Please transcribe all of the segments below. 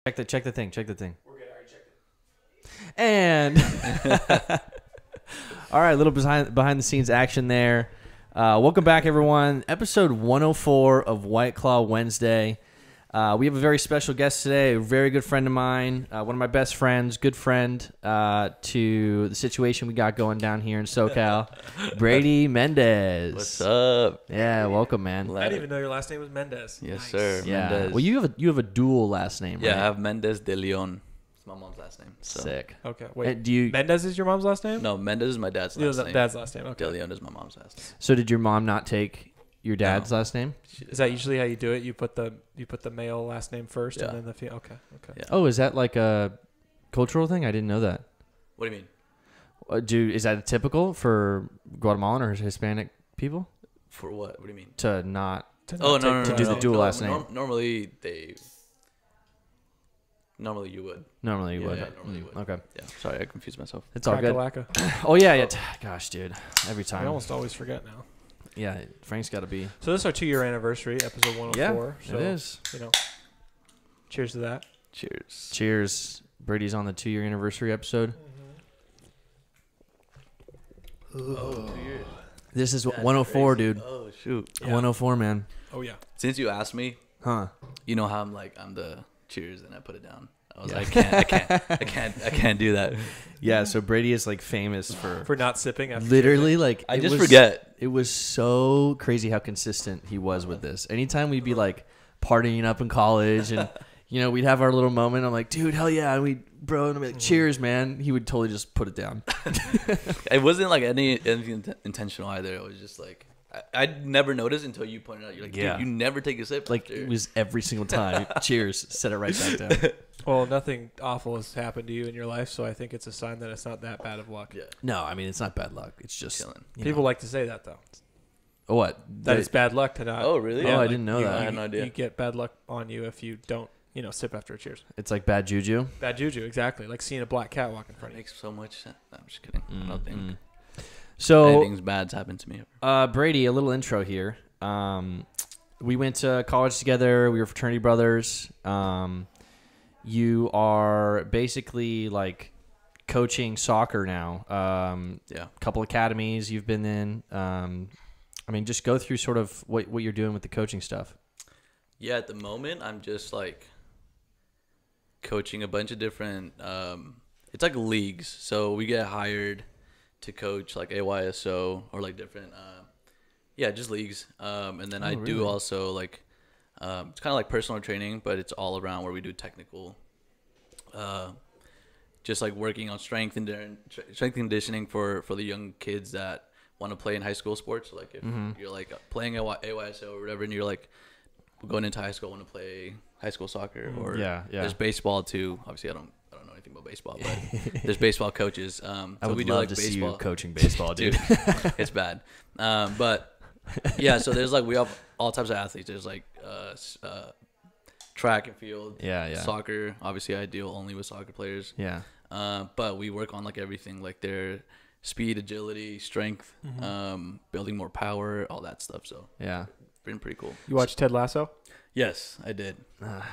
Check the thing. We're good. I already checked it. And all right, a little behind the scenes action there. Welcome back, everyone. Episode 104 of White Claw Wednesday. We have a very special guest today, a very good friend of mine, one of my best friends, good friend to the situation we got going down here in SoCal, Brady Mendez. What's up? Yeah, welcome, man. I didn't even know your last name was Mendez. Yes, Nice. sir. Yeah. Mendez. Well, you have a dual last name, right? Yeah, I have Mendez de Leon. It's my mom's last name. So. Sick. Okay, wait. And do you? Mendez is your mom's last name? No, Mendez is my dad's It was last name. dad's last name. Okay. De Leon is my mom's last name. So did your mom not take your dad's last name? Is that usually how you do it? You put the male last name first, Yeah. and then the female. Okay. Yeah. Oh, is that like a cultural thing? I didn't know that. What do you mean? Is that typical for Guatemalan or Hispanic people For what? What do you mean? to not? Oh, no. do the dual last name. Normally you would. Normally you would. Yeah, normally you would. Okay. Yeah. Sorry, I confused myself. It's all good. Crack-a-lacka. Oh yeah. Gosh, dude. Every I time. almost always forget now. Yeah, Frank's got to be. So this is our 2-year anniversary, episode 104. Yeah, So, it is. You know, cheers to that. Cheers. Cheers. Brady's on the 2-year anniversary episode. Oh, 2 years. This is That's 104, crazy. dude. Oh, shoot. Yeah. 104, man. Oh yeah. Since you asked me, Huh? you know how I'm the cheers and I put it down. I was Yeah. like, I can't do that. Yeah. So Brady is like famous for For not sipping after literally like I it just was- forget. It was so crazy how consistent he was with this. Anytime we'd be like partying up in college and you know we'd have our little moment. I'm like, dude, hell yeah, and and I'm like, cheers, man. He would totally just put it down. It wasn't like anything intentional either. It was just like I never noticed until you pointed out. You're like, Yeah. dude, you never take a sip. Like after. it was every single time. Cheers, set it right back down. Well, nothing awful has happened to you in your life, so I think it's a sign that it's not that bad of luck. Yeah, No, I mean it's not bad luck. It's just chilling. People like to say that though. Oh, what? That it's bad luck to not. Oh, really? Oh, I didn't know that. I had no idea. You get bad luck on you if you don't, sip after a cheers. It's like bad juju. Bad juju, exactly. Like seeing a black cat walk in front That of you. makes so much sense. No, I'm just kidding. I don't think So, anything's bad's happened to me. Brady, a little intro here. We went to college together. We were fraternity brothers. You are basically like coaching soccer now. Yeah. A couple academies you've been in. I mean, just go through sort of what you're doing with the coaching stuff. Yeah, at the moment, I'm just like coaching a bunch of different. It's like leagues, so we get hired to coach like AYSO or like different. Yeah, just leagues. And then I do really? also like. It's kind of like personal training, but it's all around where we do technical. Just like working on strength and conditioning for the young kids that want to play in high school sports. So like if you're like playing AYSO or whatever, and you're like going into high school, want to play high school soccer, or Yeah. there's baseball too. Obviously, I don't know anything about baseball, but there's baseball coaches. I So would we do love like to baseball. see you coaching baseball, dude. It's bad. But yeah, so there's like we have all types of athletes. There's like track and field, Yeah. soccer. Obviously, I deal only with soccer players. Yeah. But we work on like everything, like their speed, agility, strength, building more power, all that stuff. So Yeah. been pretty cool. You watch Ted Lasso? Yes, I did.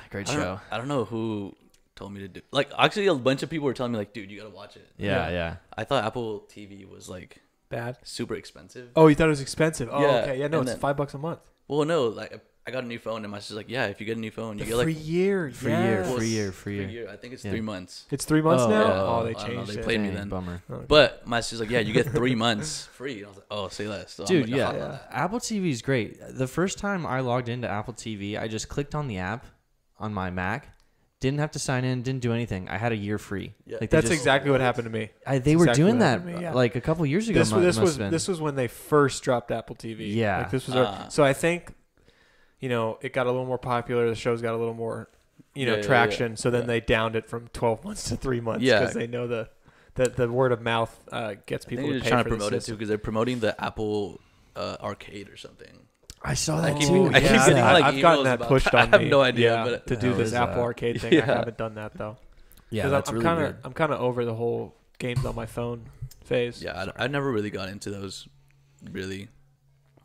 Great I don't- show. I don't know who told me to do. Like actually, a bunch of people were telling me like, dude, you gotta watch it. Yeah. I thought Apple TV was like Bad. super expensive. Oh, you thought it was expensive? Oh, Yeah, okay. Yeah, no, and it's then- $5 a month. Well, no, like I got a new phone, and my sister's like, yeah, if you get a new phone, you The get like free year. Free yes. year. Well, Free year. I think it's Yeah. 3 months. It's 3 months Oh, now? yeah. Oh, they I don't know, changed they it. played me Dang, then. Bummer. Okay. But my sister's like, yeah, you get 3 months free. And I was like, oh, say less. So I'm Dude, like, yeah. I'll follow that. Apple TV is great. The first time I logged into Apple TV, I just clicked on the app on my Mac. Didn't have to sign in. Didn't do anything. I had a year free. Yeah. Like they That's just- exactly what happened to me. They were exactly doing what that happened to me, yeah. like a couple years ago. This must was have been. this was when they first dropped Apple TV. Yeah. Like this was Ah. so I think, it got a little more popular. The shows got a little more, Yeah, traction. yeah. So then Yeah. they downed it from 12 months to 3 months Yeah. because they know the word of mouth gets I people think to they're pay trying for to promote the it too because they're promoting the Apple Arcade or something. I saw I that keep- too. I keep Yeah. getting, like, I've gotten emails that about pushed that. on I have me. no idea, yeah, but- to do Hell this is Apple that? Arcade thing. I Yeah. haven't done that though. Yeah, 'Cause that's I'm really kind weird. of I'm kind of over the whole games on my phone phase. Yeah, I never really got into those really.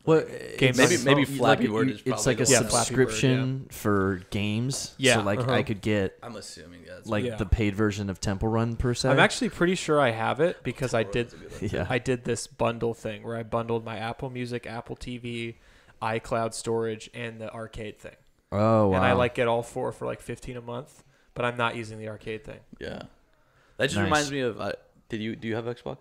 Well, Games maybe on maybe phone. Flappy like, Bird is it's probably like a the one. Flappy Bird, subscription for games. Yeah, So like I could get I'm assuming that's like Yeah. the paid version of Temple Run per se. I'm actually pretty sure I have it because I did. yeah. I did this bundle thing where I bundled my Apple Music, Apple TV, iCloud storage, and the arcade thing. Oh wow. And I like get all 4 for like $15 a month, but I'm not using the arcade thing. Yeah. That just Nice. reminds me of. Do you have Xbox?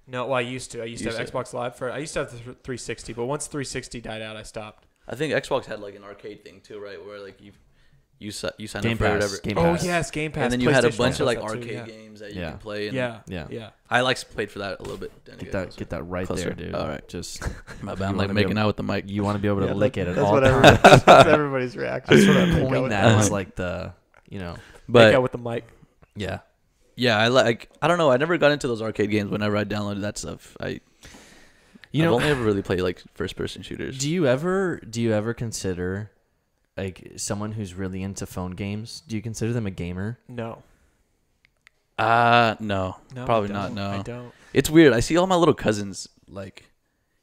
No, well, I used to. I used to have Used to. Xbox Live for. I used to have the 360, but once 360 died out, I stopped. I think Xbox had like an arcade thing too, right? Where like you sign Game up for Pass, whatever. Game Oh Pass. yes, Game Pass. And then you had a PlayStation bunch of also like does that arcade too, yeah. games that you Yeah. can play. And Yeah, Yeah. yeah. I like played for that a little bit. Then Get that right Closer. there, dude. All right. Just My bad. You I'm like wanna be making able- out with the mic. you want to be able to lick it at That's all what times. that's everybody's reaction. Just sort of Make out point with that the as mic. like the Make out But with the mic. yeah. yeah, I don't know. I never got into those arcade games. Whenever I downloaded that stuff, I've only ever really played like first person shooters. Do you ever consider like someone who's really into phone games? Do you consider them a gamer? No. No, No, probably I not. don't. No, I don't. it's weird. I see all my little cousins like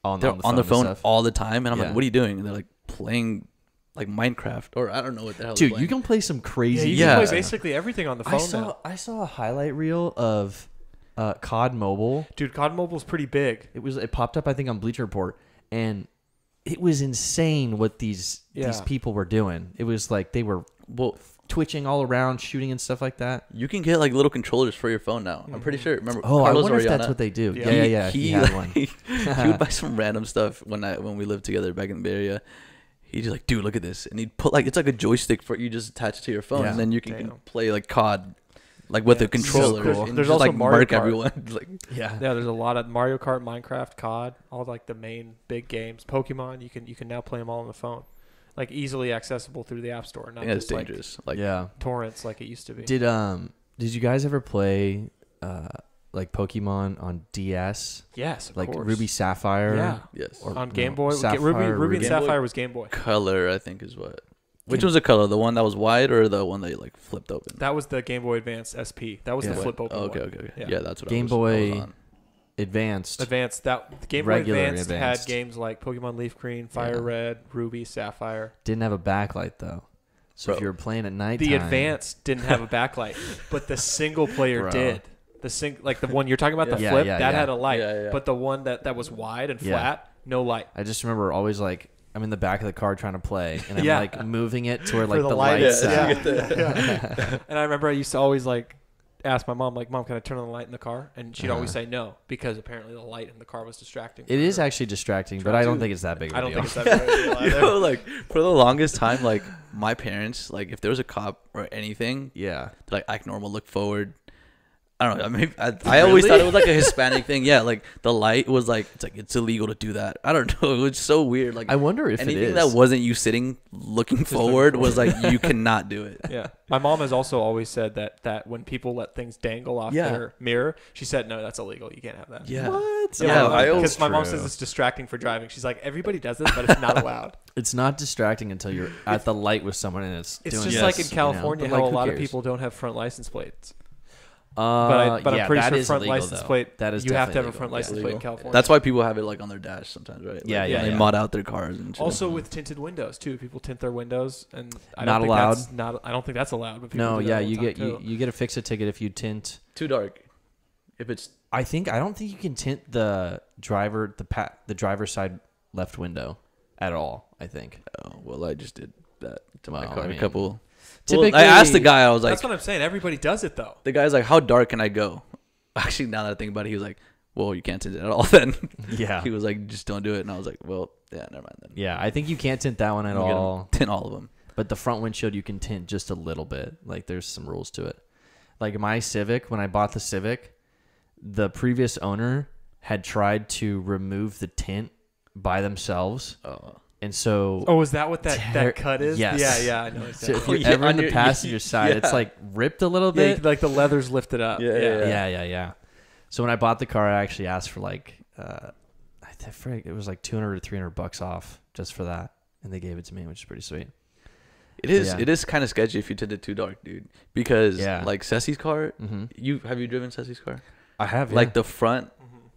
they're on the and phone stuff? all the time, and I'm Yeah. like, "What are you doing?" And they're like playing like Minecraft, or I don't know what the hell. they're Dude, playing. you can play some Yeah, crazy. you Yeah. can play basically everything on the phone now. I saw a highlight reel of COD Mobile. Dude, COD Mobile's pretty big. It popped up I think on Bleacher Report, and it was insane what these Yeah. people were doing. It was like they were twitching all around, shooting and stuff like that. You can get like little controllers for your phone now. I'm pretty sure. Remember? Oh, Carlos I wonder if Oriana? that's what they do. Yeah. Yeah. He had one. he would buy some random stuff when we lived together back in the Bay Area. He'd just like, dude, look at this, and he'd put like it's like a joystick for you just attach it to your phone, Yeah. and then you can Damn. play like COD, like with Yeah, a controller. so cool. And There's just, also like Mario mark Kart. everyone. Like Yeah. Yeah, there's a lot of Mario Kart, Minecraft, COD, all like the main big games. Pokemon, you can now play them all on the phone, like easily accessible through the App Store, I not think that's just like dangerous. Like Yeah. torrents like it used to be. Did you guys ever play like Pokemon on DS? Yes, of Like course. Ruby Sapphire? Yeah, yes, Or- on no, Game Boy. Sapphire, Ruby and Game Boy? Sapphire was Game Boy. color I think is what. Which one's the color? The one that was wide or the one that you like flipped open? That was the Game Boy Advance SP. That was Yeah. the flip open. Oh, okay, one. okay. Yeah. Yeah, that's what Game I was Boy on. Advanced. Advanced. That the Game Boy Regular Advanced Advanced. had games like Pokemon Leaf Green, Fire Yeah. Red, Ruby, Sapphire. Didn't have a backlight though. So if Bro. you were playing at nighttime, The Advanced didn't have a backlight, but the single player Bro. did. Like the one you're talking about, the Yeah, flip, yeah, that yeah. had a light. Yeah, yeah. But the one that was wide and Yeah. flat, no light. I just remember always like I'm in the back of the car trying to play, and I'm Yeah. like moving it to where like For the, the light, lights. yeah. out. And I remember I used to always like ask my mom, like, "Mom, can I turn on the light in the car?" And she'd always Uh-huh. say no because apparently the light in the car was distracting. It for is her. actually distracting, but I don't think it's that big of a I don't deal. think it's that big of a deal either. Yo, like for the longest time, like my parents, like if there was a cop or anything, Yeah. they're like act normal, look forward. I don't know. I mean, I always thought it was like a Hispanic thing. Yeah, like the light was like it's illegal to do that. I don't know. It was so weird. Like I wonder if it anything is. that wasn't you sitting looking forward was like you cannot do it. Yeah. My mom has also always said that when people let things dangle off Yeah. their mirror, she said, "No, that's illegal. You can't have that." Yeah. What? Yeah, Oh, I always- because my mom true. says it's distracting for driving. She's like, everybody does this, but it's not allowed. It's not distracting until you're at the light with someone and it's It's doing just Yes. like in this, California you know? how But, a like, lot who of cares? people don't have front license plates. But Yeah, I'm pretty that sure is front illegal, license though. plate. That is you have to have a definitely front illegal. license Yeah. plate in California. That's why people have it like on their dash sometimes, right? Yeah, Like, yeah, They yeah. mod out their cars and shit. Also with tinted windows too. People tint their windows, and I Not don't think allowed? That's not. I don't think that's allowed. But people No, do that yeah, all the you time, get too. you get to fix a ticket if you tint. too dark. If it's I don't think you can tint the driver's side left window at all. I think. oh well, I just did that to my Well, car. I mean, a couple. typically- Well, I asked the guy. I was like, That's what I'm saying. Everybody does it though. the guy's like, "How dark can I go?" Actually, now that I think about it, he was like, "Well, you can't tint it at all." Then Yeah. he was like, "Just don't do it." And I was like, "Well, yeah, never mind then." Yeah, I think you can't tint that one at You get 'em- all. Tint all of them. But the front windshield you can tint just a little bit. Like there's some rules to it. Like my Civic, when I bought the Civic, the previous owner had tried to remove the tint by themselves. Oh, And so Oh, is that what that cut is? Yes. Yeah, I know. so if Exactly. you're yeah, ever on in the your- passenger side, it's yeah. like ripped a little Yeah, bit. like the leather's lifted up. Yeah. Yeah. So when I bought the car, I actually asked for like, I think it was like $200 to $300 off just for that, and they gave it to me, which is pretty sweet. it is. Yeah. It is kind of sketchy if you tint it too dark, dude. Because Yeah. like Ceci's car, Mm-hmm. have you driven Ceci's car? I have Like the front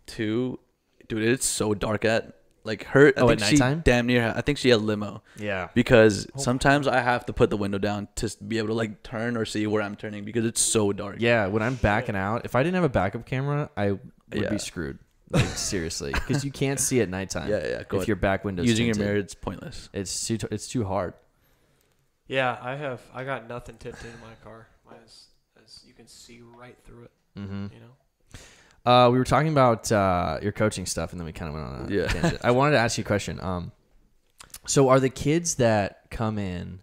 two, dude, it's so dark at like her. I Oh, think at she nighttime? damn near. I think she had limo Yeah. because sometimes I have to put the window down to be able to like turn or see where I'm turning because it's so dark. Yeah, when I'm backing out, if I didn't have a backup camera, I would Yeah. be screwed. Like seriously, because you can't see at nighttime. Yeah. If your back window's using your tinted. mirror, it's pointless. It's too hard. Yeah, I got nothing tinted in my car. Mine is, as you can see right through it. Mm-hmm. You know. We were talking about your coaching stuff, and then we kind of went on a tangent. I wanted to ask you a question. So are the kids that come in,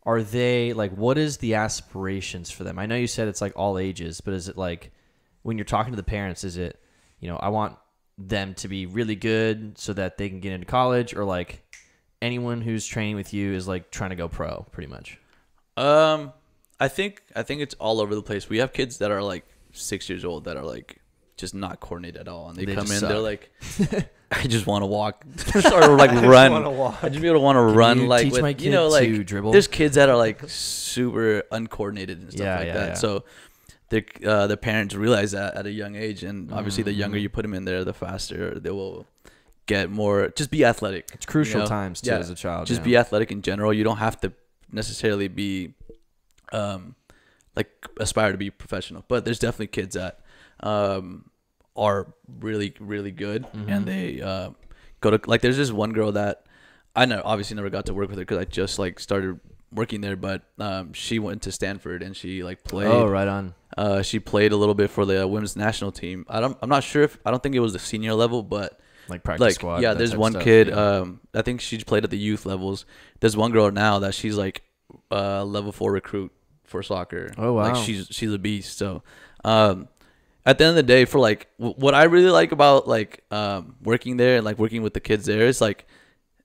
are they like, what is the aspirations for them? I know you said it's like all ages, but is it like when you're talking to the parents, is it, I want them to be really good so that they can get into college, or like anyone who's training with you is like trying to go pro pretty much? I think it's all over the place. We have kids that are like 6 years old that are like just not coordinated at all, and they come in, suck. they're like, I just want to walk or like run. I just want to run you like teach with, my kid like to dribble? There's kids that are like super uncoordinated and stuff like that. Yeah. So the parents realize that at a young age, and obviously the younger you put them in there, the faster they will get more. Just be athletic. It's crucial times too as a child. Just be athletic in general. You don't have to necessarily be like aspire to be professional, but there's definitely kids that are really really good, and they go to, like, there's this one girl that I obviously never got to work with her because I just like started working there, but she went to Stanford and she like played. Oh, right on. She played a little bit for the women's national team. I'm not sure I don't think it was the senior level, but Like practice squad. yeah, that there's type one stuff, kid. yeah. I think she's played at the youth levels. There's one girl now that she's like level 4 recruit for soccer. Oh, wow. Like she's a beast. So at the end of the day, for like what I really like about like working there and like working with the kids there is like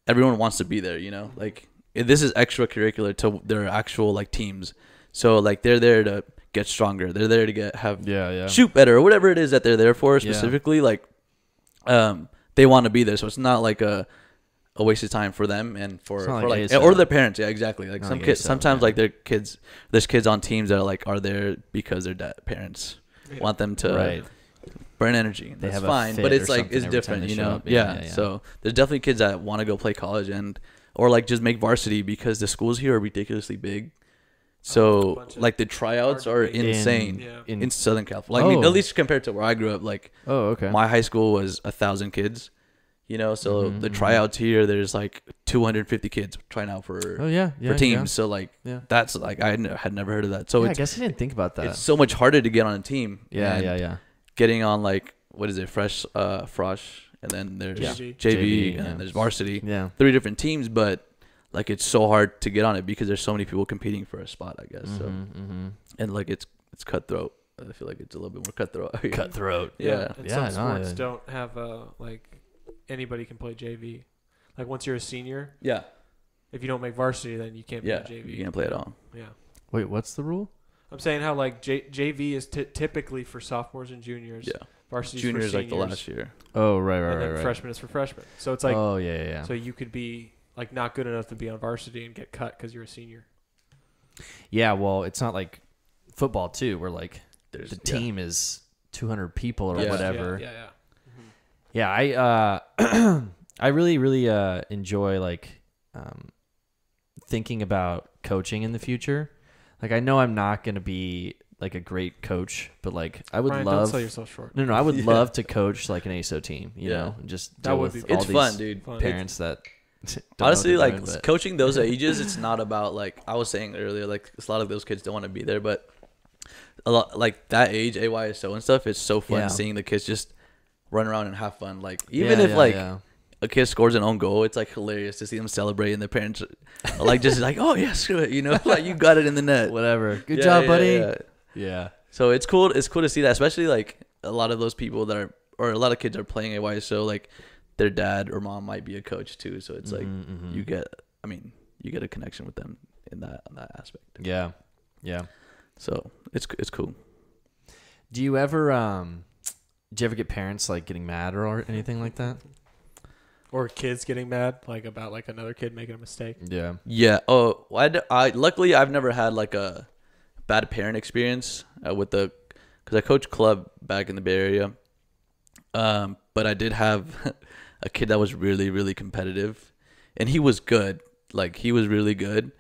everyone wants to be there. Like this is extracurricular to their actual like teams. So like they're there to get stronger. They're there to have shoot better or whatever it is that they're there for specifically. Like they want to be there, so it's not like a waste of time for them and for like ASO. or their parents. Yeah, exactly. Like Not some like kids, ASO, sometimes yeah. like there's kids on teams that are there because their parents want them to burn energy. They That's have a fine, fit but it's or like something it's every different, time they you show know. up. Yeah. So there's definitely kids that want to go play college or like just make varsity because the schools here are ridiculously big. So like the tryouts are insane in Southern California. Like, I mean, at least compared to where I grew up, like my high school was 1,000 kids. So the tryouts here, there's like 250 kids trying out for teams. So like that's like I had never heard of that. So I guess I didn't think about that. It's so much harder to get on a team. Yeah. Getting on like what is it, Frosh, and then there's JV, and then there's varsity. Yeah, 3 different teams, but like it's so hard to get on it because there's so many people competing for a spot, I guess. And like it's cutthroat. I feel like it's a little bit more cutthroat. Cutthroat. Yeah. And some sports don't have like anybody can play JV. Like once you're a senior, if you don't make varsity, then you can't play JV. You can't play at all. Yeah. Wait, what's the rule? I'm saying how like JV is typically for sophomores and juniors. Yeah. Varsity Juniors for like the last year. Oh, right. And then freshman is for freshmen. So it's like So you could be like not good enough to be on varsity and get cut because you're a senior. Yeah, well, it's not like football too, where like the team is 200 people or whatever. Yeah, I really enjoy like thinking about coaching in the future. Like I know I'm not going to be like a great coach, but like I would Brian, love. Don't sell yourself short. No, I would love to coach like an AYSO team. You know, and just deal with all it's these fun, dude. parents that. Honestly, like coaching those ages, it's not about like I was saying earlier. Like a lot of those kids don't want to be there, but a lot like that age, AYSO and stuff. It's so fun seeing the kids just run around and have fun. Like even if a kid scores an own goal, it's like hilarious to see them celebrate, and their parents are like just like, oh yeah, screw it, like you got it in the net, whatever. Good job, buddy. Yeah. So it's cool. It's cool to see that, especially like a lot of those people that are, or a lot of kids are playing AYSO. Like their dad or mom might be a coach too. So it's like you get a connection with them on that aspect. Yeah. So it's cool. Do you ever get parents like getting mad or anything like that? Or kids getting mad like about like another kid making a mistake? Yeah. Yeah. Oh, I luckily I've never had like a bad parent experience because I coached club back in the Bay Area. But I did have a kid that was really, really competitive, and he was good. Like, he was really good,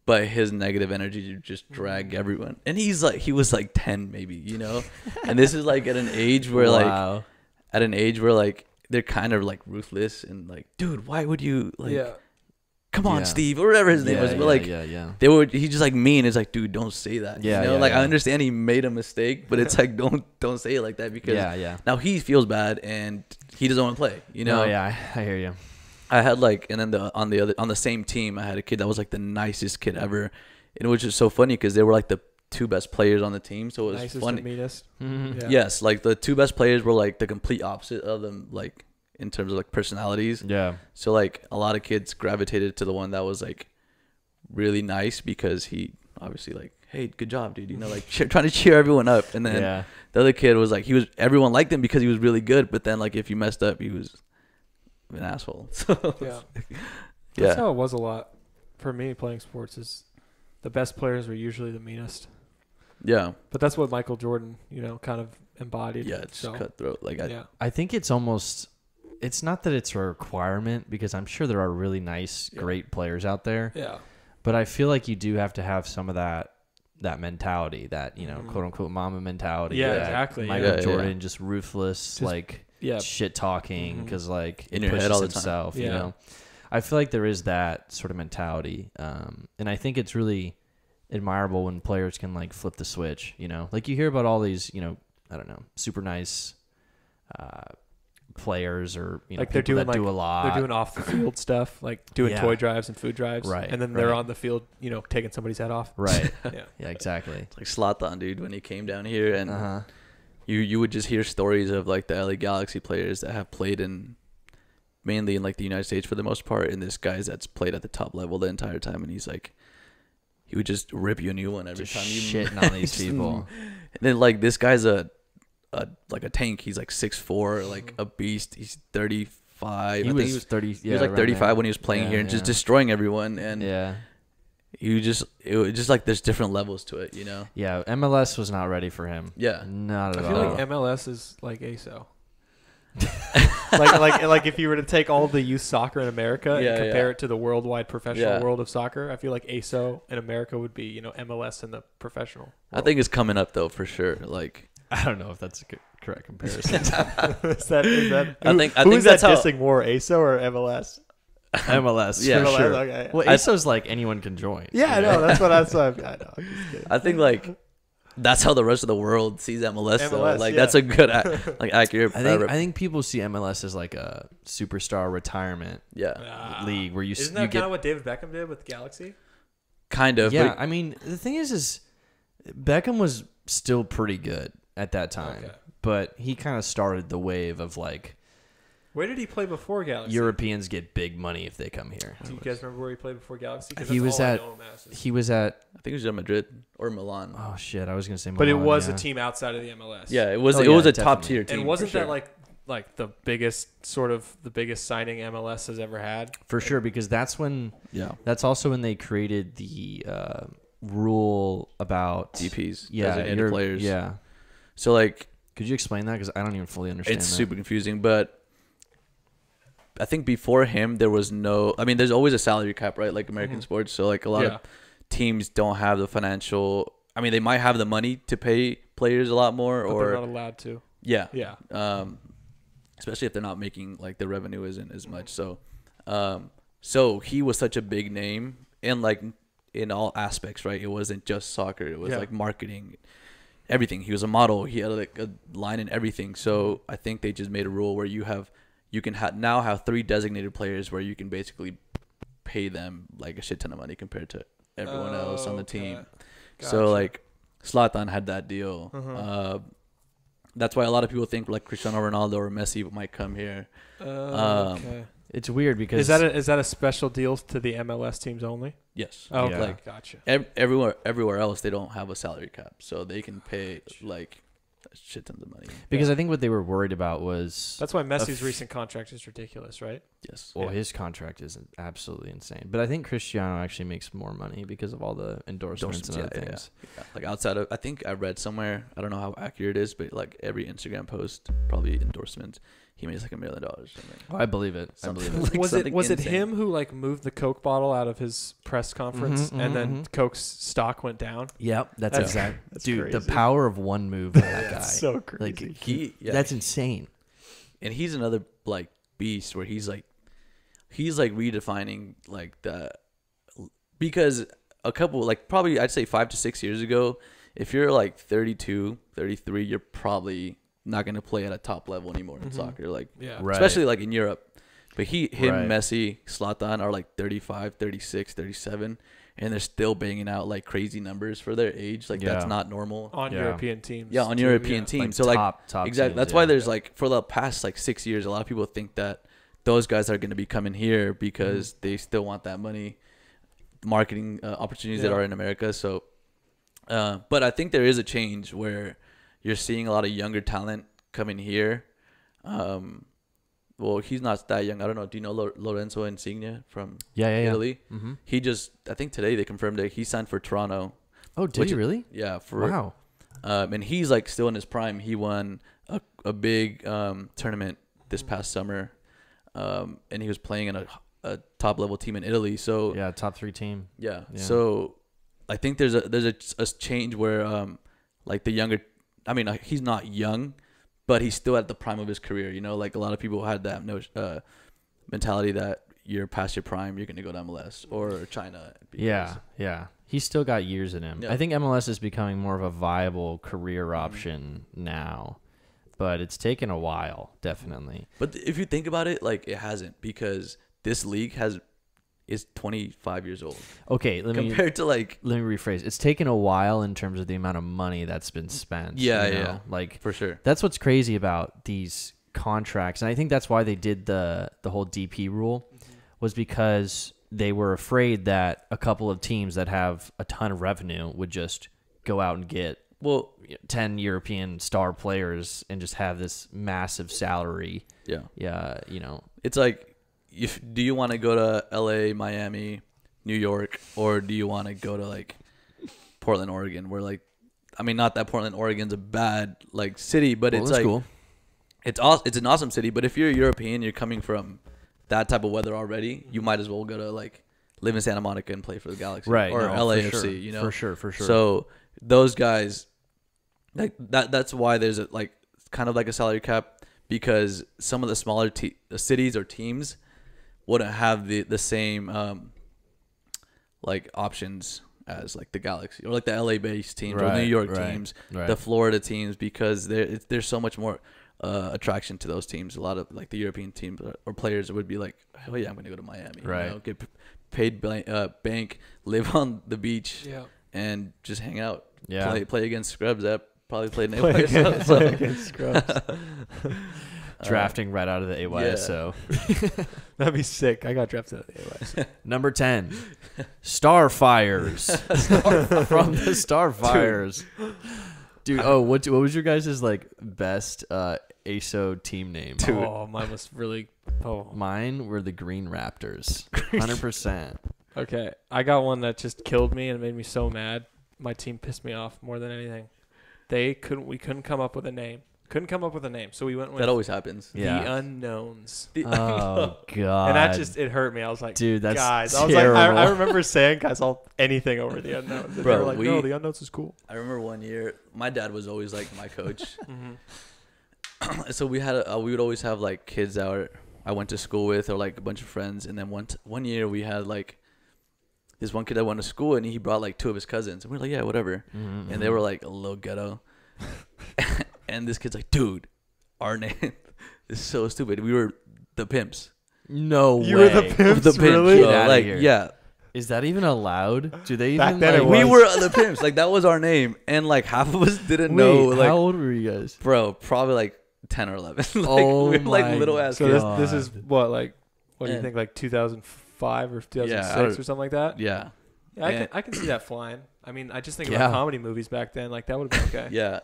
but his negative energy would just drag everyone. And he was like 10 maybe, you know? And this is like at an age where Wow. like they're kind of like ruthless and like, dude, why would you like come on, Yeah. Steve, or whatever his name was. But like he just like mean. It's like, dude, don't say that. Yeah, you know, yeah, like yeah. I understand he made a mistake, but it's like don't say it like that because now he feels bad and he doesn't want to play. You know? No, yeah, I hear you. I had like, and then on the same team, I had a kid that was like the nicest kid ever, and it was just so funny because they were like the two best players on the team, so it was Nicest funny. and meanest. Mm-hmm. Yeah. Yes, like the two best players were like the complete opposite of them, like in terms of like personalities. Yeah. So like a lot of kids gravitated to the one that was like really nice because he obviously like, hey, good job, dude. You know, like trying to cheer everyone up, and then the other kid was like, everyone liked him because he was really good, but then like if you messed up, he was an asshole. So That's how it was a lot for me playing sports. Is the best players were usually the meanest. Yeah, but that's what Michael Jordan, you know, kind of embodied. Yeah, it's cutthroat. Like I think it's almost. It's not that it's a requirement because I'm sure there are really nice, great players out there. Yeah, but I feel like you do have to have some of that mentality, that, you know, quote unquote mama mentality. Yeah, that exactly. Michael Jordan, just ruthless, like shit talking because like in it your head pushes all the himself. time. You know, I feel like there is that sort of mentality, and I think it's really admirable when players can like flip the switch. You know, like you hear about all these, you know, I don't know, super nice players, or you know, like they're doing that do a lot. They're doing off the field stuff, like doing toy drives and food drives, right? And then they're on the field, you know, taking somebody's head off, right? Yeah, exactly. It's like Zlatan, dude, when he came down here, and you would just hear stories of like the LA Galaxy players that have played mainly in like the United States for the most part, and this guy's that's played at the top level the entire time, and he's like, he would just rip you a new one every time you shitting on these people. And then like this guy's like a tank. He's like 6'4", like a beast. He's 35. He was 30. He was like 35 when he was playing here and just destroying everyone. And it was just like there's different levels to it, you know. Yeah, MLS was not ready for him. Yeah, not at all. I feel like MLS is like AYSO. like if you were to take all the youth soccer in America and compare it to the worldwide professional world of soccer, I feel like AYSO in America would be, you know, MLS in the professional world. I think it's coming up though for sure. Like, I don't know if that's a correct comparison. is that I think who's that's that how dissing more, AYSO or MLS? MLS, yeah, for MLS, sure. okay. Well, AYSO's like anyone can join. Yeah, I know. That's what I know. I'm just kidding. I think like that's how the rest of the world sees MLS, though. Like yeah. that's a good like accurate. I think people see MLS as like a superstar retirement league where isn't that kind of what David Beckham did with Galaxy? Kind of. Yeah, I mean the thing is Beckham was still pretty good at that time, but he kind of started the wave of like. Where did he play before Galaxy? Europeans get big money if they come here. Do you guys remember where he played before Galaxy? He was at I think it was at Madrid or Milan. Oh shit, I was gonna say Milan. But it was a team outside of the MLS. Yeah, it was. It was a top tier team. And wasn't that like the biggest signing MLS has ever had? For sure, because that's when. Yeah. That's also when they created the rule about DPs. Yeah, designated players. Yeah. So like, could you explain that? Because I don't even fully understand. It's super confusing, but. I think before him there was no. I mean, there's always a salary cap, right? Like American sports. So like a lot of teams don't have the financial. I mean, they might have the money to pay players a lot more, but or they're not allowed to. Yeah, yeah. Especially if they're not making like the revenue isn't as much. So, so he was such a big name in like in all aspects, right? It wasn't just soccer. It was like marketing, everything. He was a model. He had like a line in everything. So I think they just made a rule where you can now have 3 designated players where you can basically pay them like a shit ton of money compared to everyone else on the team. Gotcha. So like Zlatan had that deal. That's why a lot of people think like Cristiano Ronaldo or Messi might come here. It's weird because is that a special deal to the MLS teams only? Yes. Oh, okay. Like, gotcha. Everywhere else they don't have a salary cap, so they can pay like shit tons of money. Because I think what they were worried about was that's why Messi's recent contract is ridiculous, right? Yes. Well, his contract is absolutely insane. But I think Cristiano actually makes more money because of all the endorsements and other things. Yeah. Like outside of, I think I read somewhere, I don't know how accurate it is, but like every Instagram post, probably endorsements, he made like $1 million or something. Oh, I believe it. I believe it. Like was it insane. him who like moved the Coke bottle out of his press conference and then Coke's stock went down? Yep, that's exact. That's Dude, the crazy. power of one move by that guy. That's so crazy. Like that's insane. And he's another like beast where he's like redefining like the, because a couple, like probably I'd say 5 to 6 years ago, if you're like 32, 33, you're probably not going to play at a top level anymore in soccer. Like, Right. especially like in Europe. But him, Right. Messi, Zlatan are like 35, 36, 37, and they're still banging out like crazy numbers for their age. Like that's not normal. On European teams. Yeah, on too, European yeah. teams. Like So top exactly. teams, That's why there's like for the past like 6 years, a lot of people think that those guys are going to be coming here because they still want that money, marketing opportunities that are in America. So, but I think there is a change where you're seeing a lot of younger talent coming here. Well, he's not that young. I don't know. Do you know Lorenzo Insigne from Italy? Mm-hmm. He just, I think today they confirmed that he signed for Toronto. Oh, did he really? Yeah. For, Wow. and he's like still in his prime. He won a big tournament this past summer, and he was playing in a top level team in Italy. So Yeah, top 3 team. yeah. Yeah. So I think there's a change where like the younger, I mean he's not young, but he's still at the prime of his career. You know, like a lot of people had that mentality that you're past your prime, you're gonna go to MLS or China. Yeah. He's still got years in him. Yeah. I think MLS is becoming more of a viable career option now, but it's taken a while, definitely. But if you think about it, like it hasn't, because this league is 25 years old. Okay, Compared to like, let me rephrase. It's taken a while in terms of the amount of money that's been spent. Yeah, you know? yeah. Like for sure. that's what's crazy about these contracts, and I think that's why they did the whole DP rule, was because they were afraid that a couple of teams that have a ton of revenue would just go out and get 10 European star players and just have this massive salary. Yeah. You know. It's like, do you want to go to LA, Miami, New York, or do you want to go to like Portland, Oregon, where like, I mean, not that Portland, Oregon's a bad like city, but it's like cool. It's an awesome city. But if you're European, you're coming from that type of weather already, you might as well go to like live in Santa Monica and play for the Galaxy, Right? or No, LAFC. for sure. You know, for sure. So those guys, like that's why there's a like kind of like a salary cap, because some of the smaller cities or teams wouldn't have the same like options as like the Galaxy or like the LA based teams or New York teams, the Florida teams, because there's so much more attraction to those teams. A lot of like the European teams or players would be like, oh yeah, I'm gonna go to Miami, Right? You know, get paid bank, live on the beach, and just hang out. Yeah, Play against scrubs that probably played in Play AYSO. against scrubs. Drafting right out of the AYSO. That'd be sick. I got drafted at the AYSO. Number 10, Starfires. From the Starfires. Dude, what was your guys' like best AYSO team name? Oh, mine was really. Oh, Mine were the Green Raptors. 100%. okay. I got one that just killed me and made me so mad. My team pissed me off more than anything. We couldn't come up with a name. So we went with That always happens. the Yeah. Unknowns. Oh god. And that it hurt me. I was like, dude, that's guys. terrible. I rember saying, guys, anything over the Unknowns. And Bro, they were like, no, the Unknowns is cool. I remember one year, my dad was always like my coach. So we would always have like kids out I went to school with, or like a bunch of friends. And then one year we had like this one kid that went to school, and he brought like 2 of his cousins. And we were like, yeah, whatever. Mm-hmm. And they were like a little ghetto. And this kid's like, dude, our name is so stupid. We were the Pimps. No You way. were the Pimps, The Pimps, really? bro. Get outta like, here. yeah. Is that even allowed? Do they Back even then it like, was. We were the Pimps. Like, that was our name. And like half of us didn't know. Wait, Like, how old were you guys? bro, probably like 10 or 11. Like, Oh we were like my little ass So kids. this is what, like, what do you And- think, like 2005 or 2006 Yeah, or something like that? Yeah. Yeah, I can see that flying. I mean, I just think about comedy movies back then. Like, that would have been okay. Yeah.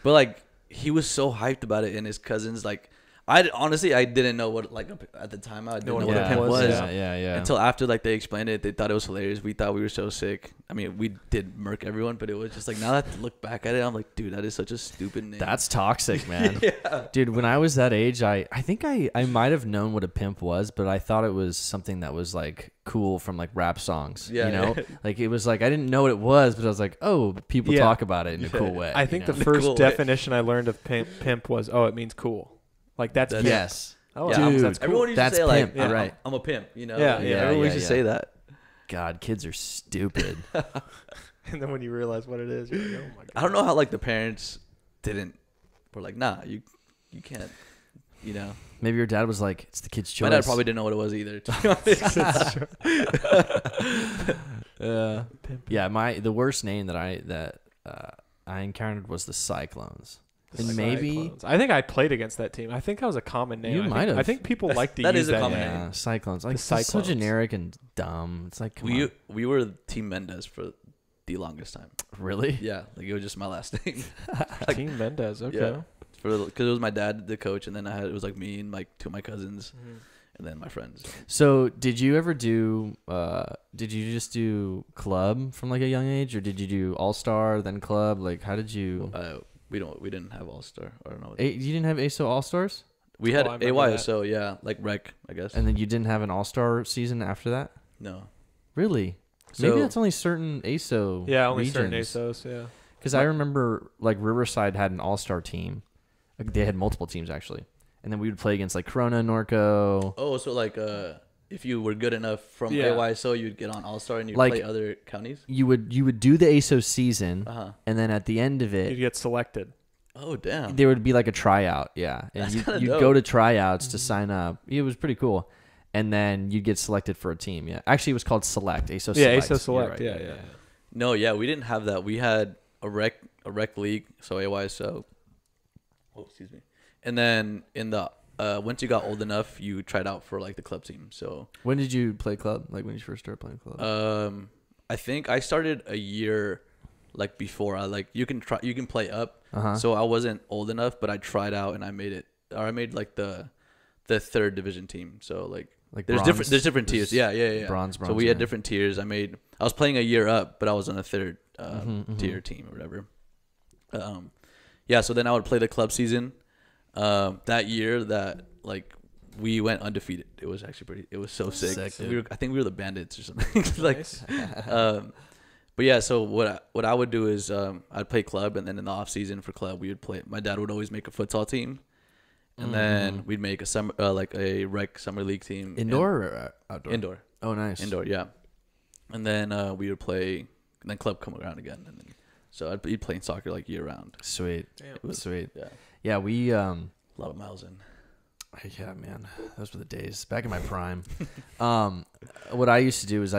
But like, he was so hyped about it, and his cousins, like, Honestly, I didn't know what at the time. I didn't know what a Yeah. pimp was. Yeah. Until after they explained it, they thought it was hilarious. We thought we were so sick. I mean, we did murk everyone, but it was just now that I look back at it, I'm like, dude, that is such a stupid name. That's toxic, man. Yeah. Dude, when I was that age, I think I might have known what a pimp was, but I thought it was something that was like cool from like rap songs. Yeah, You know? Like it was like I didn't know what it was, but I was like, oh, people talk about it in a cool way. I think you the know? first Cool way. definition I learned of pimp was, it means cool. Like that's pimp. Yes. Oh, Yeah, Dude, that's cool. everyone used That's to say pimp, like, right. I'm a pimp, you know? Yeah, Like, yeah, everyone used to yeah. say that. God, kids are stupid. And then when you realize what it is, you're like, oh my god. I don't know how the parents were like, nah, you can't, you know. Maybe your dad was like, it's the kid's choice. My dad probably didn't know what it was either. To be honest. Yeah, the worst name that I encountered was the Cyclones. And maybe Cyclones. I think I played against that team. I think that was a common name. You might have. I think people like to that use is a that common name. name. Cyclones. Like The it's so Cyclones. generic and dumb. It's like, come on. we were Team Mendez for the longest time. Really? Yeah, it was just my last name. Team Mendez. Okay. Yeah. Because it was my dad, the coach, and then it was me and two of my cousins, and then my friends. So did you ever do? Did you just do club from like a young age, or did you do all star then club? Like, how did you? We didn't have All Star. I don't know. You didn't have ASO All Stars, We had I remember AYSO, yeah, like rec, I guess. and then you didn't have an All Star season after that. No. Really? Maybe So- that's only certain ASO. Yeah, only regions. certain ASOs. Yeah. Because I remember like Riverside had an All Star team. Like, they had multiple teams actually, and then we would play against like Corona, Norco. Oh, so if you were good enough from Yeah. AYSO, you'd get on All Star and you'd Like- play other counties. You would do the ASO season, and then at the end of You'd it, get selected. Oh, damn. there would be like a tryout. Yeah, and That's you'd kinda go dope. to tryouts to sign up. It was pretty cool, and then you'd get selected for a team. Yeah, actually, it was called Select. ASO Select. Yeah, ASO You're Select. right. Yeah. No, yeah, we didn't have that. We had a rec league, so AYSO. Oh, excuse me. And then in the once you got old enough, you tried out for the club team. So When did you play club? Like when you first started playing club? I think I started a year before. You can play up. So I wasn't old enough, but I tried out and I made it. Or I made the third division team. So there's bronze? different tiers. Yeah. Bronze. So we had yeah. different tiers. I was playing a year up, but I was on a third tier team or whatever. Yeah. So then I would play the club season. That year that we went undefeated. It was actually it was so sick. Sick, I think we were the Bandits or something. Nice. But yeah, so what I would do is I'd play club, and then in the off season for club we would play. My dad would always make a futsal team, and then we'd make a summer a rec summer league team. Indoor or outdoor? Indoor. Oh, nice. Indoor, yeah. And then we would play, and then club come around again, and then so I'd be playing soccer year round. Sweet. Damn. It was sweet. Yeah, Yeah, we a lot of miles in. yeah, man. Those were the days. Back in my prime. What I used to do is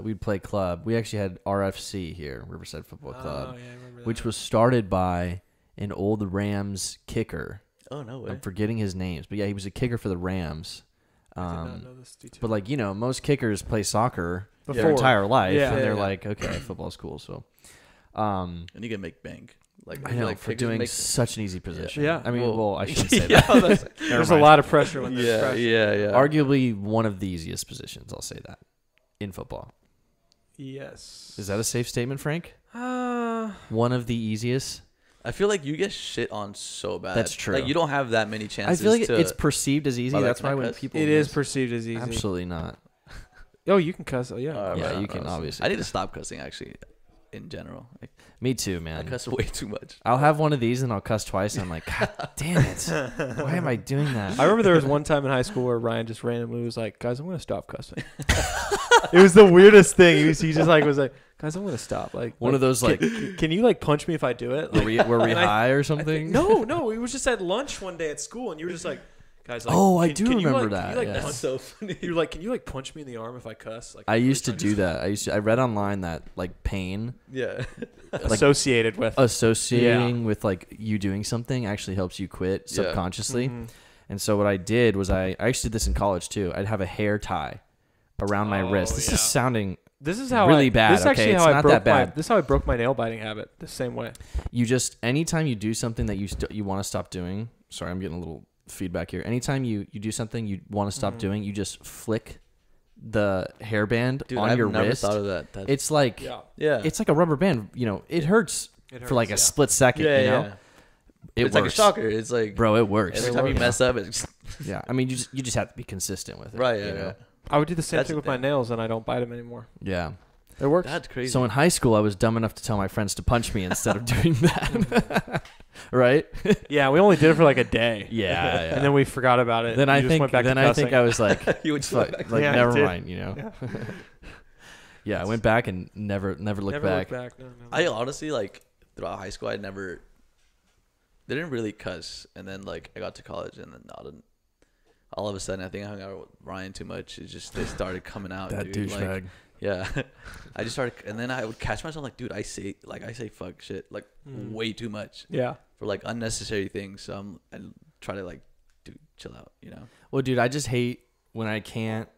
we'd play club. We actually had RFC here, Riverside Football Club, Oh, yeah, I remember which that. was started by an old Rams kicker. Oh no way. I'm forgetting his names, but yeah, he was a kicker for the Rams. I did not know this detail. But most kickers play soccer their Before. entire life, Yeah. and they're Yeah. like, okay, football's cool. So, And you can make bank. I know for doing such an easy position. Yeah. I mean, Well, I shouldn't say yeah, that. There's a lot of pressure when there's yeah, pressure. yeah. Arguably one of the easiest positions. I'll say that in football. Yes. Is that a safe statement, Frank? Uh, One of the easiest. I feel like you get shit on so bad. That's true. You don't have that many I chances. feel like to, it's perceived as easy. Oh, That's can I why when cuss? people it is perceived as easy. absolutely not. Oh, you can cuss. Oh, yeah. Yeah, you can, obviously. I need to stop cussing actually, in general. Me too, I man. cuss way too much. I'll have one of these and I'll cuss twice, and I'm like, God damn it! Why am I doing that? I remember there was one time in high school where Ryan just randomly was like, "Guys, I'm gonna stop cussing." It was the weirdest thing. He was like, "Guys, I'm gonna stop." One of those Can you punch me if I do it? were we and I- high or I something? think, no. It was just at lunch one day at school, and you were just like, "Guys, Oh, I can- do can you, remember can you, that, yeah. punch- So funny. You were like, "Can you punch me in the arm if I cuss?" I used to do that. I read online that pain Yeah. associated with. associating with you doing something actually helps you quit Yeah. subconsciously. Mhm. And so what I did was I actually did this in college too. I'd have a hair tie around my wrist. Oh, This yeah. is sounding This is how really bad, This is actually okay? how It's I not broke that bad. This is how I broke my nail biting habit. The same way. you just anytime you do something that you want to stop doing. Sorry, I'm getting a little feedback here. Anytime you do something you want to stop doing, you just flick the hairband Dude, on I've your never wrist. thought of that. It's like Yeah. it's like a rubber band. You know, it hurts for like a split second. Yeah, you know, yeah. it It's works. like a shocker. It's like, Bro, it works. every time you mess up, it's Yeah, I mean, you just have to be consistent with it. right. you Yeah, know? yeah. I would do the same That's thing the with my thing. nails, and I don't bite them anymore. Yeah. It works. That's crazy. So in high school, I was dumb enough to tell my friends to punch me instead of doing that. Right? Yeah, we only did it for like a day. Yeah. And then we forgot about it. Then We I just think went back to I think cussing. I was like, you would fuck, back. like Yeah, I never did. mind, you know. Yeah, I went back and never looked Never back. looked back. No. I honestly, like, throughout high school, I never didn't really cuss, and then like I got to college, and then all of a sudden, I think I hung out with Ryan too much. It just they started coming out. That dude. douchebag. Like, yeah, I just started, and then I would catch myself like, dude, I say fuck shit like way too much Yeah. for like unnecessary things. So I try to like, dude, chill out, you know. Well, dude, I just hate when I can't.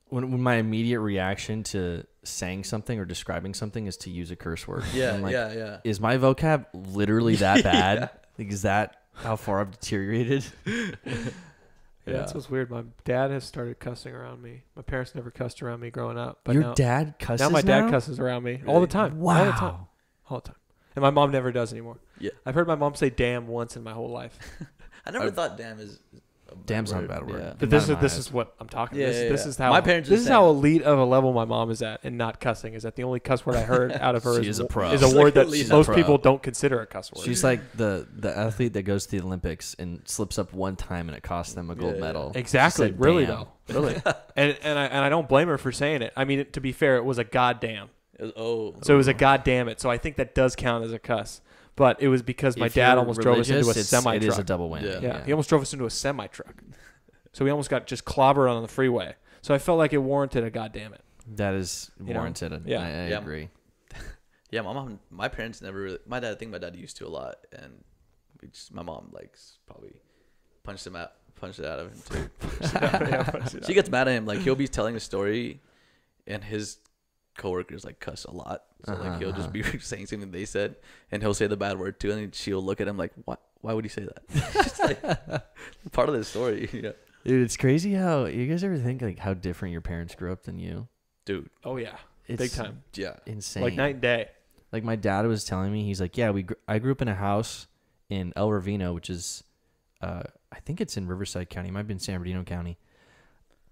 When my immediate reaction to saying something or describing something is to use a curse word. Yeah, I'm like, yeah. Is my vocab literally that bad? Like, is that how far I've deteriorated? Yeah, that's what's weird. My dad has started cussing around me. My parents never cussed around me growing up. But Your now, dad cusses now my dad cusses around me all the time. Wow. All the time. All the time. And my mom never does anymore. Yeah. I've heard my mom say damn once in my whole life. I never thought damn is a bad Damn's not a word. bad word. Yeah. But Not in my this eyes. is what I'm talking Yeah, about. yeah, This yeah. is how My parents are this the is how same. elite of a level my mom is at in not cussing. Is that the only cuss word I heard out of her She is a pro. is a She's word like that elite. most Pro. people don't consider a cuss word. She's like the athlete that goes to the Olympics and slips up one time and it costs them a gold Yeah. medal. Exactly. She said, Really "Damn." though. Really. and I don't blame her for saying it. I mean, to be fair, it was a goddamn. So it was a goddamn it. So I think that does count as a cuss. But it was because my If dad you're almost drove us into a religious, semi It is a truck. double whammy. Yeah. He almost drove us into a semi truck. So we almost got just clobbered on the freeway. So I felt like it warranted a goddamn it. That is You know? warranted. Yeah. I Yeah. agree. Yeah, my parents never really. My dad, I think my dad used to a lot, and my mom probably punched it out of him too. She gets mad at him. Like he'll be telling a story, and his coworkers like cuss a lot. So like he'll just be saying something they said, and he'll say the bad word too, and then she'll look at him like, "What? Why would he say that?" It's just like part of the story, you know? Dude, it's crazy how you guys ever think like how different your parents grew up than you. Dude, Oh, yeah. It's Big time. yeah, insane. Like night and day. Like my dad was telling me, he's like, yeah, I grew up in a house in El Ravino, which is, I think it's in Riverside County. It might be in San Bernardino County.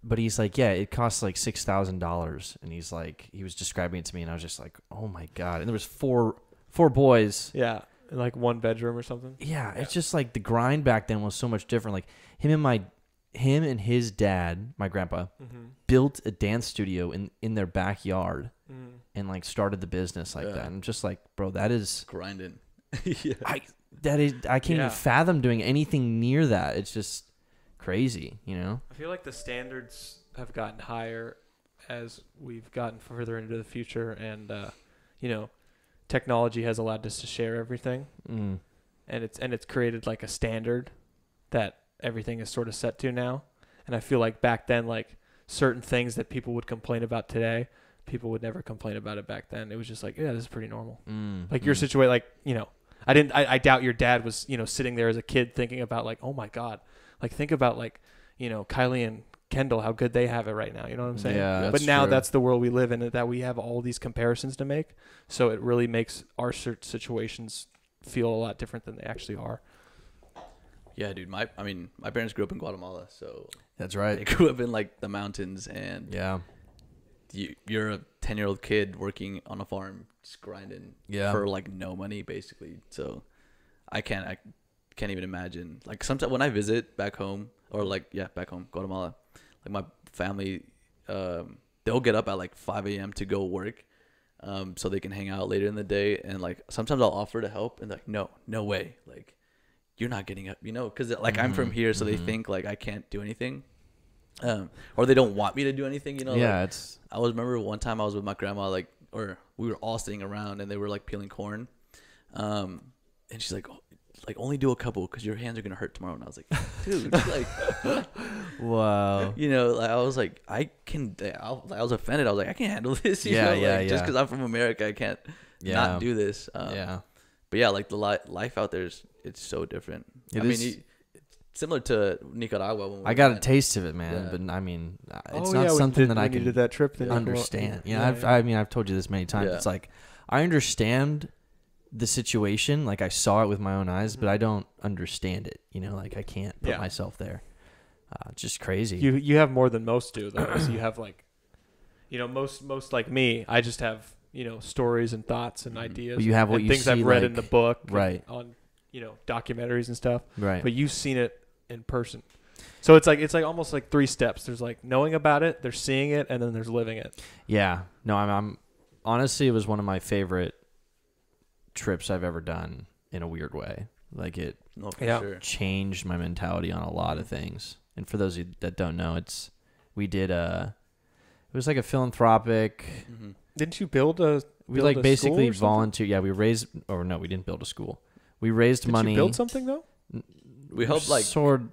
But he's like, yeah, it costs like $6,000. And he's like, he was describing it to me, and I was just like, oh my God. And there was four boys. Yeah. In like one bedroom or something. Yeah, it's just like the grind back then was so much different. Like him and his dad, my grandpa, built a dance studio in their backyard and like started the business like that. And I'm just like, bro, that is grinding. Yeah. I can't even fathom doing anything near that. It's just crazy, you know? I feel like the standards have gotten higher as we've gotten further into the future, and you know, technology has allowed us to share everything, and it's created like a standard that everything is sort of set to now. And I feel like back then, like certain things that people would complain about today, people would never complain about it back then. It was just like, yeah, this is pretty normal. Like your situation, like, you know, I doubt your dad was, you know, sitting there as a kid thinking about like, oh my God, like think about like, you know, Kylie and Kendall, how good they have it right now. You know what I'm saying? Yeah, but that's now true. that's the world we live in, that we have all these comparisons to make. So it really makes our situations feel a lot different than they actually are. Yeah, dude. My parents grew up in Guatemala, so That's they right. grew up in like the mountains, and Yeah. you're a 10-year-old kid working on a farm, just grinding for like no money, basically. So I can't even imagine. Like sometimes when I visit back home, back home, Guatemala, like my family, they'll get up at like 5 a.m. to go work, so they can hang out later in the day. And like sometimes I'll offer to help, and they're like, no way, like you're not getting up, you know, because like I'm from here, so they think like I can't do anything. Or they don't want me to do anything, you know. Yeah, like, I remember one time I was with my grandma, or we were all sitting around, and they were like peeling corn, and she's like, oh, like only do a couple because your hands are gonna hurt tomorrow. And I was like, dude, like, wow. you know, like, I was like, I was offended. I was like, I can't handle this. You know? Like, just because I'm from America, I can't not do this. Yeah. But yeah, like the life out there it's so different. It I is. mean, similar to Nicaragua. When we I got a went. taste of it, man. Yeah. But I mean, when it's not something that I when you can did that trip, then understand. You know, Yeah, I mean, I've told you this many times. Yeah. It's like I understand the situation, like I saw it with my own eyes, but I don't understand it. You know, like I can't put myself there. Just crazy. You have more than most do though. So you have like, you know, most like me. I just have, you know, stories and thoughts and ideas. But you have what and you things see, I've read like, in the book, right? On, you know, documentaries and stuff. Right. But you've seen it in person. So it's like almost like 3 steps. There's like knowing about it, there's seeing it, and then there's living it. Yeah. No, I'm honestly, it was one of my favorite trips I've ever done in a weird way. Like it Sure. changed my mentality on a lot of things. And for those of you that don't know, it was like a philanthropic. Mm-hmm. Didn't you build a? We like basically volunteer. Yeah, we didn't build a school. We raised money. Did you build something though? We helped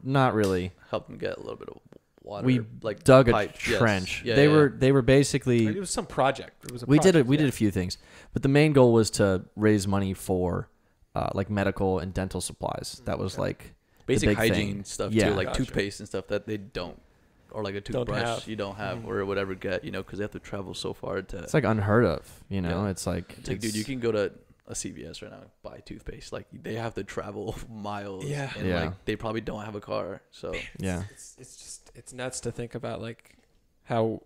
not really. help them get a little bit of water. We like dug a pipes. Yes. trench. Yeah, they yeah. were basically. It was some project. It was a We project, did a few things, but the main goal was to raise money for like medical and dental supplies. That was like basic the big hygiene thing. stuff Yeah. too, like Gotcha. toothpaste and stuff that they don't, or like a toothbrush have. you don't have, or whatever get, you know, because they have to travel so far to. It's like unheard of, you know. Yeah. It's like, dude, you can go to a CVS right now and buy toothpaste. Like they have to travel miles. Yeah. And Yeah. like they probably don't have a car. So yeah, It's nuts to think about like how,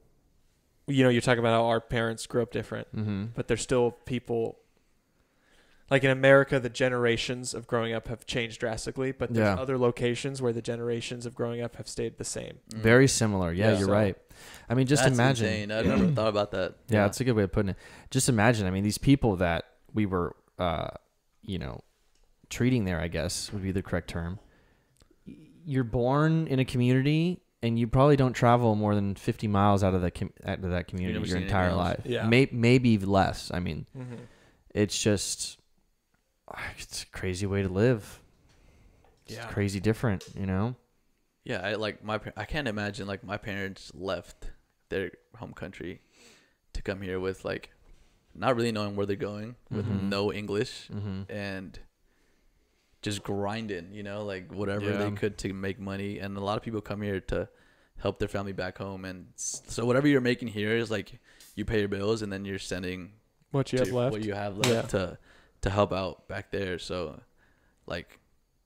you know, you're talking about how our parents grew up different, but there's still people. Like in America, the generations of growing up have changed drastically, but there's other locations where the generations of growing up have stayed the same. very similar. Yeah, you're right. I mean, just that's imagine. insane. I never thought about that. Yeah, that's a good way of putting it. Just imagine. I mean, these people that we were, you know, treating there, I guess would be the correct term. You're born in a community, and you probably don't travel more than 50 miles out of that community your entire life. Yeah. Maybe less. I mean, it's just, it's a crazy way to live. It's crazy different, you know? Yeah, I can't imagine like my parents left their home country to come here with like not really knowing where they're going, with no English, and just grinding, you know, like whatever they could to make money. And a lot of people come here to help their family back home, and so whatever you're making here is like you pay your bills and then you're sending what you have left to help out back there. So like,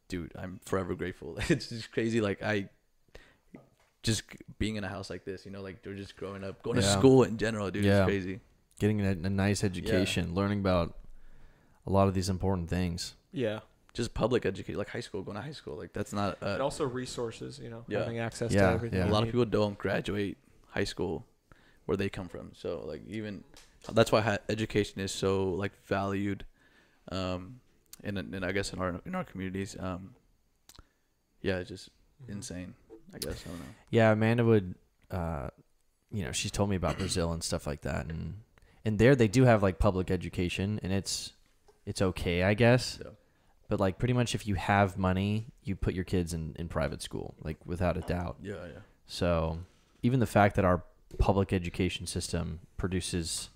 dude, I'm forever grateful. It's just crazy. Like I just being in a house like this, you know, like they're just growing up, going to school in general, dude. It's crazy. Getting a nice education, learning about a lot of these important things. Yeah. Just public education, like high school, going to high school. Like that's not. And also resources, you know, having access to Yeah, everything. yeah. A lot of people don't graduate high school where they come from. So like even that's why education is so like valued, and I guess in our communities. Yeah, it's just insane. I guess I don't know. Yeah, Amanda would, you know, she's told me about Brazil and stuff like that, and there they do have like public education, and it's okay, I guess. Yeah. But like pretty much if you have money, you put your kids in private school, like without a doubt. Yeah, yeah. So even the fact that our public education system produces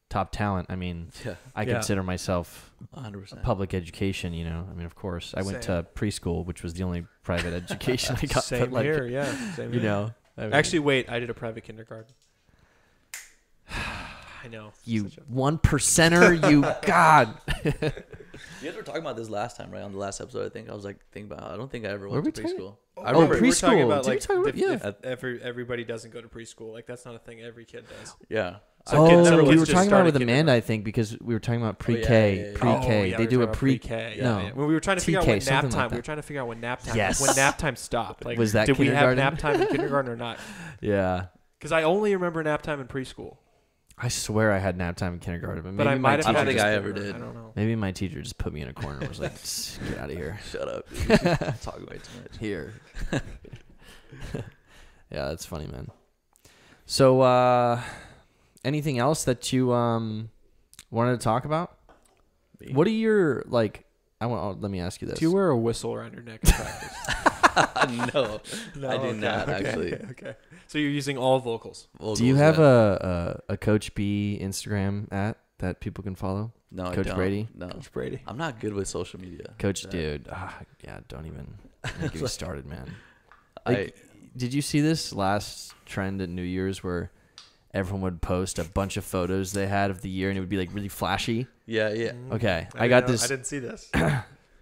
top talent, I mean, I consider myself 100%. public education, you know. I mean, of course, I went to preschool, which was the only private education I got. Same like, here, yeah. Same you here. know. I mean, Actually, wait, I did a private kindergarten. I know. you 1%er, you God. You guys were talking about this last time, right? On the last episode, I think I was like thinking about. I don't think I ever Were went we to talking- preschool. I Oh, remember we were talking preschool. about Did we like talk about- if everybody doesn't go to preschool. Like that's not a thing every kid does. Yeah. Some kids- some we kids were just talking about start it with at Amanda, I think, because we were talking about pre-K. yeah, yeah. Pre-K. They do a pre-K. No. When we were trying to figure out TK, when nap something time. like We were that. trying to figure out when nap time. Yes. When nap time stopped. Like, Was that did we have kindergarten? nap time in kindergarten or not? Yeah. Because I only remember nap time in preschool. I swear I had nap time in kindergarten, but But maybe I my might have. I don't had think it I in ever kindergarten. did. I don't know. maybe my teacher just put me in a corner and was like, "Get out of here." Shut up. Dude. Talking way too much. Here. Yeah, that's funny, man. So, anything else that you wanted to talk about? Me. What are your like? Let me ask you this. Do you wear a whistle around your neck in practice? No, I do not actually. Okay. So you're using all vocals. Do you have a Coach B Instagram that people can follow? No, Coach I don't. Brady? No, Coach Brady. I'm not good with social media. Coach, Yeah. dude, yeah, don't even. Don't get me started, man. Like, did you see this last trend at New Year's where everyone would post a bunch of photos they had of the year and it would be like really flashy? Yeah. Okay, I got didn't this. I didn't see this.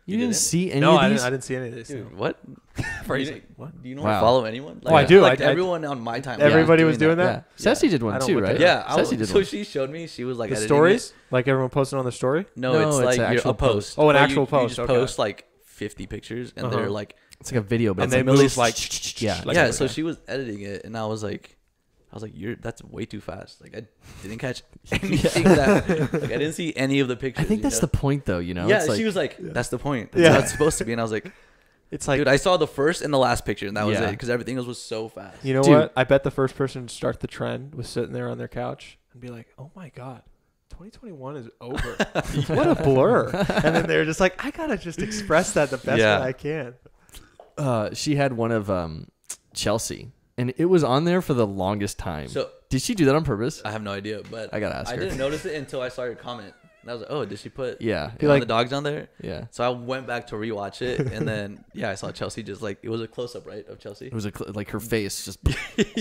You didn't see any No, of these? I didn't see any of this. Dude, what? Phrasing. What? Do you know Wow. how to follow anyone? Oh, I do. Like I- everyone on my timeline. Everybody was doing Yeah, that? Ceci did I one don't too, look at right? it. Yeah, Ceci did so one. she showed me. She was like The editing stories? it. Like everyone posting on the story? No, No, it's it's like an you're actual a post. Oh, an But actual you post, just okay. post like 50 pictures, and they're Uh-huh. like, It's like a video, but And it's they like move like yeah, like yeah. a- So she was editing it, and I was like, that's way too fast. Like I didn't catch anything that. Like I didn't see any of the pictures. I think that's you the know? point, though. You know, Yeah, it's like, she was like, that's the point. That's Yeah. how it's supposed to be. And I was like, It's like, dude, I saw the first and the last picture, and that was Yeah. it, because everything else was so fast. you know Dude. what? I bet the first person to start the trend was sitting there on their couch and be like, "Oh my god, 2021 is over. What a blur!" And then they're just like, "I gotta just express that the best Yeah. way I can." she had one of Chelsea, and it was on there for the longest time. So Did she do that on purpose? I have no idea, but I gotta ask I her. didn't notice it until I saw your comment, and I was like, oh, did she put Yeah, the dogs on there? yeah. So I went back to rewatch it, and then I saw Chelsea just like it was a close up, right, of Chelsea. It was like her face just.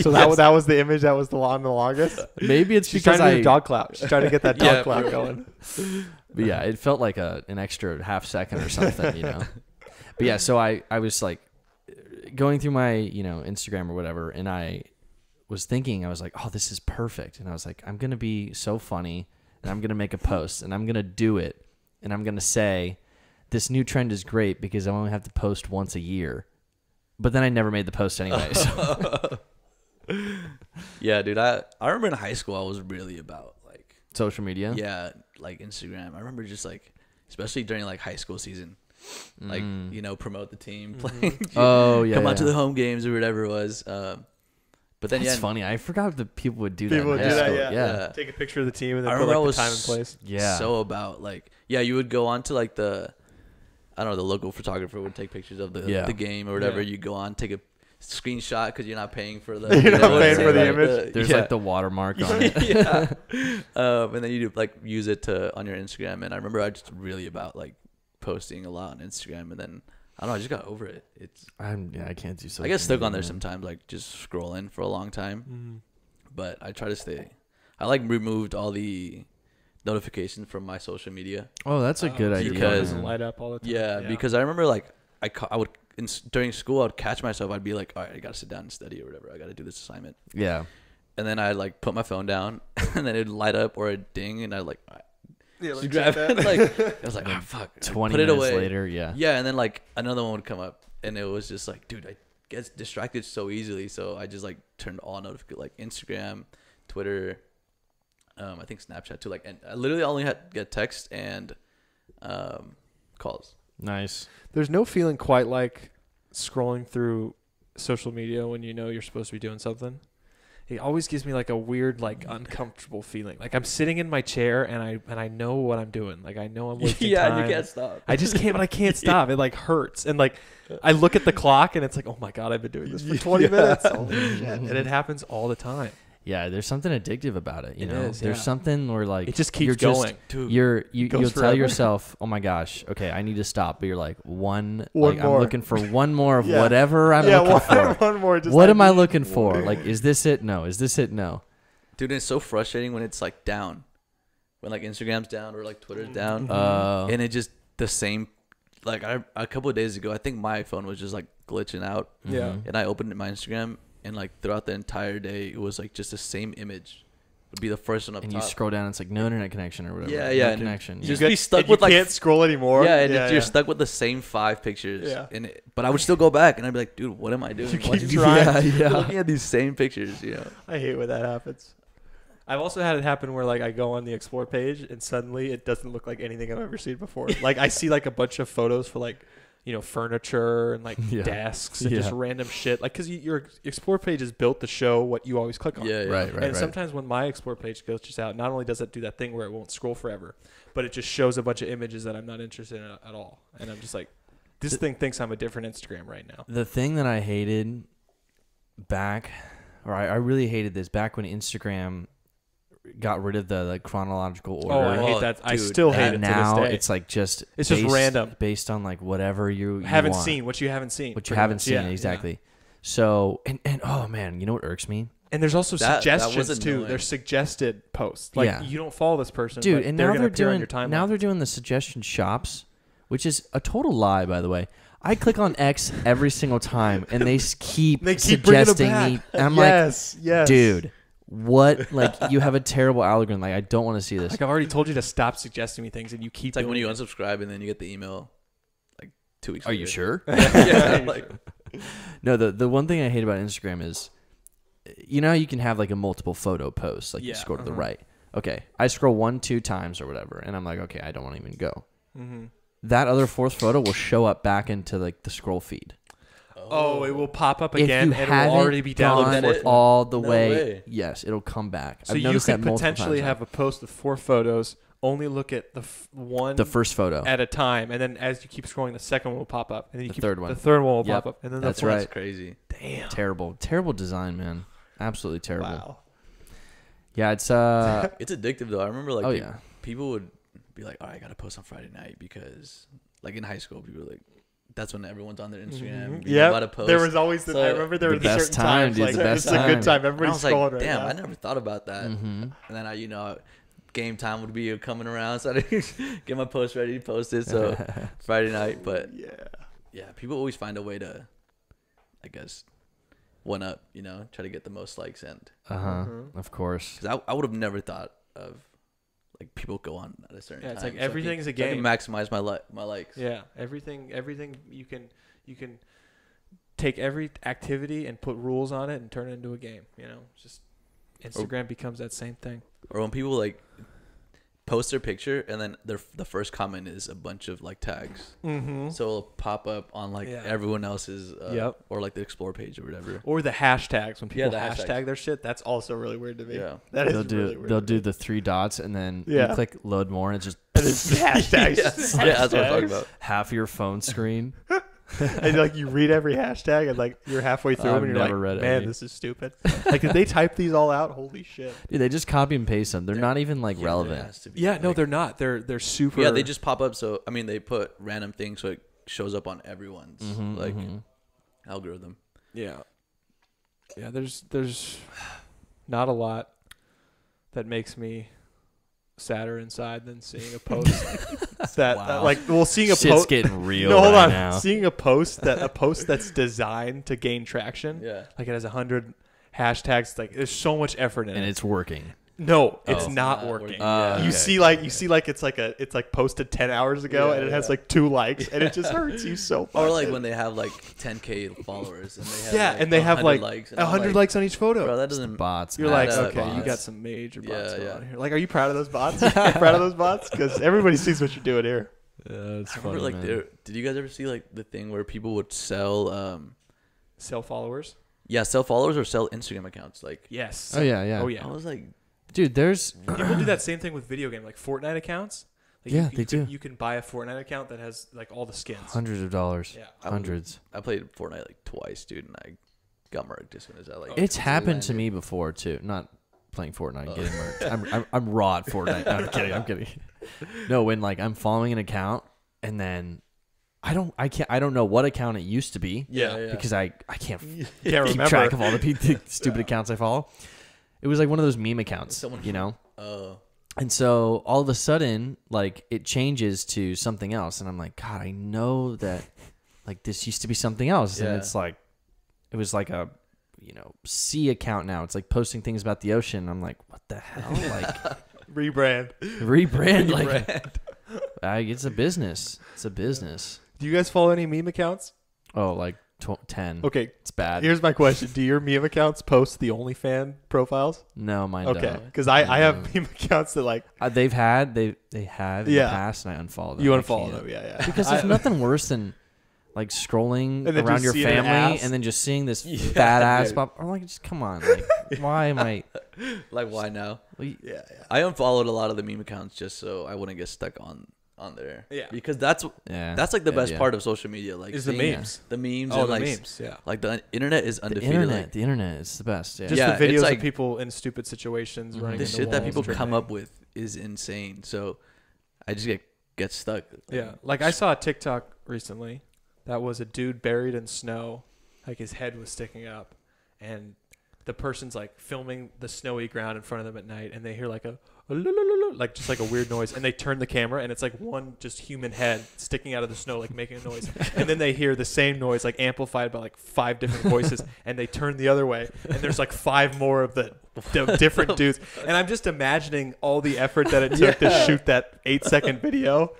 So that was the image that was the longest. Maybe it's She's because trying to do I. dog clout. She's trying to get that dog Yeah, clout bro. going. But yeah, it felt like an extra half second or something, you know. But yeah, so I was like going through my Instagram or whatever, and I was thinking, I was like, oh, this is perfect, and I was like, I'm gonna be so funny, and I'm gonna make a post, and I'm gonna do it, and I'm gonna say, this new trend is great because I only have to post once a year, but then I never made the post anyway. So. Yeah, dude. I remember in high school I was really about like Social media. like Instagram. I remember just like especially during like high school season, like promote the team, playing. Oh yeah. come out to yeah. the home games or whatever it was. But then That's funny. I forgot that people would do that. People in would high do that, school. yeah. yeah. Take a picture of the team and then I put remember I like was the time and place. Yeah. so about like you would go on to like the local photographer would take pictures of the game or whatever. Yeah. You go on, take a screenshot because you're not paying for the You're not paying say, for the like, image. There's like the watermark on it. yeah. And then you do like use it on your Instagram. And I remember I just really about like posting a lot on Instagram, and then I don't know, I just got over it. I can't do so. I get stuck on there sometimes, like just scrolling for a long time. Mm-hmm. But I try to stay. I like removed all the notifications from my social media. Oh, that's a good idea. because- doesn't man. light up all the time. Yeah, because I remember like I would during school I'd catch myself. I'd be like, all right, I gotta sit down and study or whatever. I gotta do this assignment. Yeah. And then I'd like put my phone down, and then it'd light up or it'd ding, and I'd like, all right, Yeah, just like, grab check it. that. Like I was like, oh fuck, I'd 20 put it minutes away. later, yeah. Yeah, and then like another one would come up, and it was just like, dude, I get distracted so easily, so I just like turned all notifications, like Instagram, Twitter, I think Snapchat too. Like, and I literally only had get text and calls. Nice. There's no feeling quite like scrolling through social media when you know you're supposed to be doing something. It always gives me like a weird, like uncomfortable feeling. Like I'm sitting in my chair and I know what I'm doing. Like I know I'm wasting Yeah, time. and you can't stop. I just can't, but I can't stop. It like hurts. And like I look at the clock and it's like, oh my God, I've been doing this for 20 minutes. Holy shit. And it happens all the time. Yeah, there's something addictive about it. You It know, is, there's yeah. something where like It just you're keeps going. Dude, You'll Goes tell forever. yourself, oh my gosh, okay, I need to stop. But you're like One like, more. I'm looking for one more of Yeah. whatever I'm looking for. one more. Just What like- am I looking for? Like, is this it? No. Is this it? No. dude, it's so frustrating when it's like down, when like Instagram's down or like Twitter's down, and it just the same. Like a couple of days ago, I think my phone was just like glitching out. Yeah. Mhm. And I opened my Instagram, and like throughout the entire day, it was like just the same image. Would be the first one up And top. you scroll down, it's like no internet connection or whatever. Yeah, no yeah, and connection. you Yeah. just be stuck and with you like can't scroll anymore. yeah, and yeah, you're stuck with the same 5 pictures. Yeah. But I would still go back, and I'd be like, dude, what am I doing? You Why keep did trying. yeah, looking at these same pictures, you know. I hate when that happens. I've also had it happen where like I go on the explore page and suddenly it doesn't look like anything I've ever seen before. Like I see like a bunch of photos for like, you know, furniture and like Yeah. desks and just random shit. Like because your explore page is built to show what you always click on. Yeah, yeah. Right, right, And right. sometimes when my explore page glitches out, not only does it do that thing where it won't scroll forever, but it just shows a bunch of images that I'm not interested in at all. And I'm just like, this thing thinks I'm a different Instagram right now. The thing that I hated back, or I really hated this back when Instagram got rid of the like chronological Oh, I order. hate that. I dude, still hate and it now to this day. it's like just It's just random based on like whatever you haven't want. seen what you haven't seen. What you pretty haven't much. seen, Yeah, exactly. yeah. So and oh man, you know what irks me? And there's also That was suggestions too. annoying. There's suggested posts. Like Yeah. you don't follow this person, Dude, but and they're now gonna they're appear on doing your timeline. now they're doing the suggestion shops, which is a total lie, by the way. I click on X every single time, and they keep They keep bringing them suggesting back. me. And I'm yes, like, dude, what? Like, you have a terrible algorithm. Like, I don't want to see this. Like I've already told you to stop suggesting me things, and you keep. It's like when doing you it. unsubscribe and then you get the email like 2 weeks Are later. you sure? Yeah. Like, No, the one thing I hate about Instagram is, you know how you can have like a multiple photo post, like you Yeah, scroll to the right. Okay, I scroll 1-2 times or whatever, and I'm like, okay, I don't want to even go. Mm-hmm. That other fourth photo will show up back into like the scroll feed. Oh, it will pop up If again, you and it haven't will already be down gone the fourth one. all the No way, way. yes, it'll come back. So I've you noticed could that multiple potentially times now. have a post with 4 photos. Only look at one the first photo. at a time, and then as you keep scrolling, the second one will pop up, and then you The keep third one. The third one will Yep, pop up, and then that's the fourth. right. That's crazy. Damn. Terrible design, man. Absolutely terrible. Wow. Yeah, it's It's addictive though. I remember like oh yeah. people would be like, "All right, I gotta post on Friday night," because like in high school, people were like, that's when everyone's on their Instagram. Yeah, about to post. there was always the. So- I remember there The were best certain time, times dude, like the best this is a good time. time. And I Everybody's was like, scrolling right damn, now. I never thought about that. Mm-hmm. And then game time would be coming around, so I get my post ready to post it. So Friday night, but yeah, people always find a way to, I guess, one up. Try to get the most likes and. Of course. Because I would have never thought of like people go on at a certain time. Yeah, it's like So I everything's can- a so I game. can maximize my likes. Yeah, everything you can take every activity and put rules on it and turn it into a game. It's just Instagram becomes that same thing. Or when people like post their picture and then the first comment is a bunch of like tags, Mm-hmm. so it'll pop up on like Yeah. everyone else's Yep. or like the explore page or whatever. Or the hashtags when people the hashtag hashtags. their shit. That's also really weird to me. Yeah. That is They'll do really weird. they'll to do me. the 3 dots and then Yeah. you click load more and it's just And it's hashtags. Yeah, that's what I'm talking about. half your phone screen. And like you read every hashtag and like you're halfway through I've them and you're never like, read man, any. this is stupid. Like did they type these all out? Holy shit. Dude, they just copy and paste them. They're not even like Yeah, relevant. it has to be, Yeah, no, like- they're not. They're super. Yeah, they just pop up. So I mean, they put random things so it shows up on everyone's like algorithm. Yeah. Yeah, there's not a lot that makes me sadder inside than seeing a post Wow. seeing a Shit's post. getting real No, hold right on. now. Seeing a post that's designed to gain traction. Yeah. Like it has 100 hashtags. Like there's so much effort in And it. it's working. No, it's Oh. not Not working. working. Yeah. You Okay. see like it's like posted 10 hours ago Yeah, and it has yeah. like 2 likes and it just hurts you so much. Or like when they have like 10K followers and they have yeah, like and they have 100 like likes. And I'm 100 like, likes on each photo. Bro, that doesn't. Bots. You're man. like, That's okay, bots. you got some major bots Yeah, going yeah. on here. Like, are you proud of those bots? Are you proud of those bots? Because everybody sees what you're doing here. It's I funny, remember like man. did you guys ever see like the thing where people would sell Sell followers? sell followers or sell Instagram accounts? Like Yes. Oh yeah. Oh, yeah. I was like, Dude, there's People do that same thing with video game, like Fortnite accounts. Like Yeah, you they do. You can buy a Fortnite account that has like all the skins. hundreds of dollars. Yeah. Hundreds. I played Fortnite like twice, dude, and I got murked as soon as I like. It's completely happened to landed. me before too. Not playing Fortnite, getting murked. I'm raw at Fortnite. No, I'm kidding. No, when like I'm following an account and then I don't know what account it used to be. Yeah. Because I can't Can't keep remember. track of all the stupid accounts I follow. It was like one of those meme accounts, Someone- you know? Oh. And so all of a sudden, like it changes to something else, and I'm like, God, I know that like this used to be something else, and Yeah. it's like it was like a sea account now. It's like posting things about the ocean. I'm like, what the hell? Like Rebrand. rebrand? Like it's a business. It's a business. Do you guys follow any meme accounts? Oh, like 10. Okay. It's bad. Here's my question. Do your meme accounts post the OnlyFan profiles? No, mine Okay. don't. Because I have meme accounts that like They have in Yeah. the past, and I unfollowed them. you I unfollow can't. them. Yeah. Because there's nothing worse than like scrolling And then around just your seeing an family ass. and then just seeing this Yeah, fat ass dude. pop. Or like, just come on. Like, why am I? Like why now? Well, Yeah. I unfollowed a lot of the meme accounts just so I wouldn't get stuck on on there. Yeah. Because that's like the best part of social media. Like is the seeing memes. The memes. Oh, and the like, memes. Yeah. Like the internet is undefeated. The internet is the best. Yeah. Just Yeah, the videos it's like- of people in stupid situations running The into shit that walls people and come everything. up with is insane. So I just get stuck. Yeah. Like I saw a TikTok recently that was a dude buried in snow, like his head was sticking up, and the person's like filming the snowy ground in front of them at night, and they hear like like just like a weird noise, and they turn the camera, and it's like one just human head sticking out of the snow, like making a noise, and then they hear the same noise like amplified by like 5 different voices, and they turn the other way, and there's like 5 more of the different dudes, and I'm just imagining all the effort that it took to shoot that 8-second video.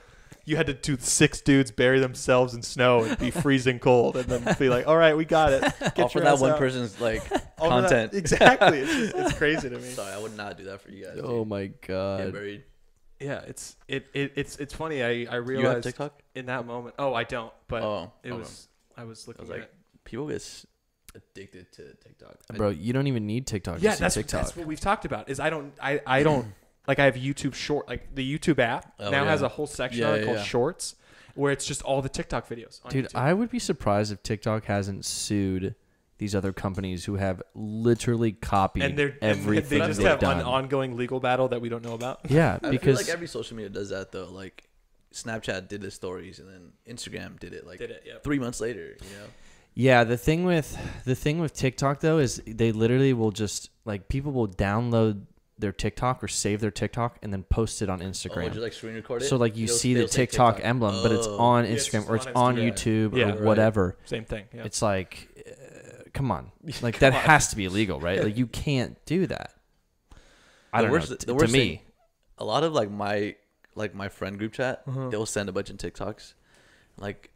You had to do 6 dudes bury themselves in snow and be freezing cold, and then be like, "All right, we got it." Get All for your that ass one out. person's like All for that- content. Exactly. It's crazy to me. Sorry, I would not do that for you guys. Oh dude. my Get god. buried. Yeah, it's funny. I You have realized TikTok? in that moment. Oh, I don't. But Okay. I was looking I was like, at. people get addicted to TikTok. Bro, you don't even need TikTok. Yeah, Just use that's what we've talked about. Is I don't like I have YouTube Short, like the YouTube app now has a whole section on it called Shorts, where it's just all the TikTok videos. On Dude, YouTube. I would be surprised if TikTok hasn't sued these other companies who have literally copied and everything they just they've have done. an ongoing legal battle that we don't know about. Yeah, I because feel like every social media does that though. Like Snapchat did the stories, and then Instagram did it. Like 3 months later, you know. yeah, the thing with TikTok though is they literally will just like people will download their TikTok or save their TikTok and then post it on Instagram. Oh, just like screen record it. So like you It'll- see the it'll say TikTok emblem, but it's on Yeah, it's Instagram just or it's on on Instagram. YouTube Yeah, or right. whatever. Same thing. Yeah. It's like, come on, like that has to be illegal, right? Like you can't do that. I don't know. The To worst me, thing, a lot of like my friend group chat, they'll send a bunch of TikToks. Like,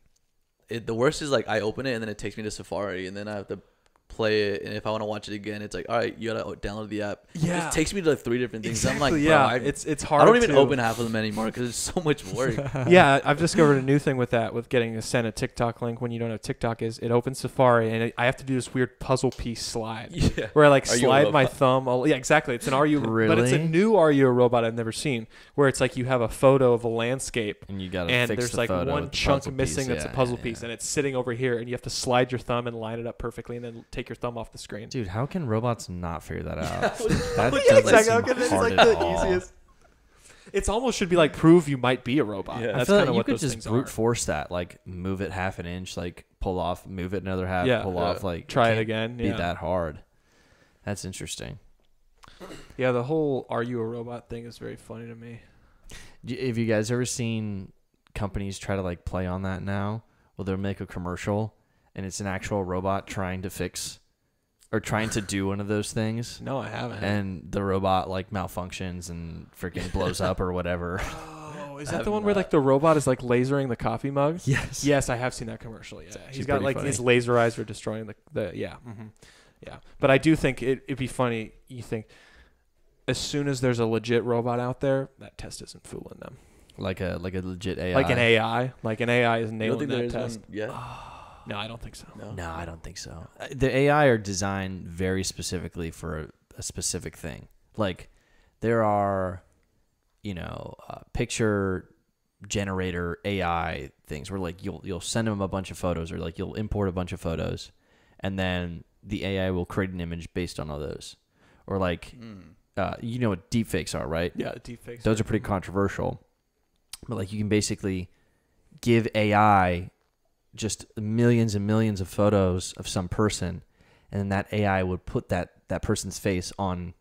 the worst is like I open it and then it takes me to Safari and then I have to play it, and if I want to watch it again, it's like, all right, you gotta download the app. Yeah. It takes me to like 3 different things. Exactly, I'm like, yeah. bro, It's hard. I don't even to open half of them anymore because it's so much work. Yeah, I've discovered a new thing with that, with getting to send a TikTok link when you don't have TikTok, is it opens Safari and I have to do this weird puzzle piece slide Yeah. where I like Are you a slide my robot? thumb. Yeah, exactly. It's an Are You, but it's a Really? new Are You a Robot I've never seen, where it's like you have a photo of a landscape and you gotta and fix there's the like photo one with the chunk puzzle missing piece. that's Yeah, a puzzle yeah, piece, yeah. and it's sitting over here, and you have to slide your thumb and line it up perfectly, and then take your thumb off the screen. Dude, how can robots not figure that out? That Yeah, doesn't exactly. seem How can it's hard like at the all. easiest. It's almost should be like prove you might be a robot. Yeah. I That's feel kind like of you what could those just things brute are. force that, like move it half an inch, like pull off, move it another half, Yeah. pull off, like Try it can't again. Be Yeah. that hard. That's interesting. Yeah, the whole "Are you a robot" thing is very funny to me. Have you guys ever seen companies try to like play on that now? Well, they'll make a commercial and it's an actual robot trying to fix or trying to do one of those things, No, I haven't. and the robot like malfunctions and freaking blows up or whatever. Oh, is I that have the one where not. like the robot is like lasering the coffee mug? Yes. Yes, I have seen that commercial. Yeah, actually he's got pretty like funny. his laser eyes are destroying the yeah. Mm-hmm. Yeah, but I do think it'd be funny. You think as soon as there's a legit robot out there, that test isn't fooling them. Like a legit AI. Like an AI is You don't nailing think that there is test. one yet? No, I don't think so. No, I don't think so. The AI are designed very specifically for a specific thing. Like there are, picture generator AI things where like you'll send them a bunch of photos or like you'll import a bunch of photos, and then the AI will create an image based on all those. Or like, you know what deepfakes are, right? Yeah, deepfakes. Those are pretty controversial. But like you can basically give AI just millions and millions of photos of some person, and then that AI would put that person's face on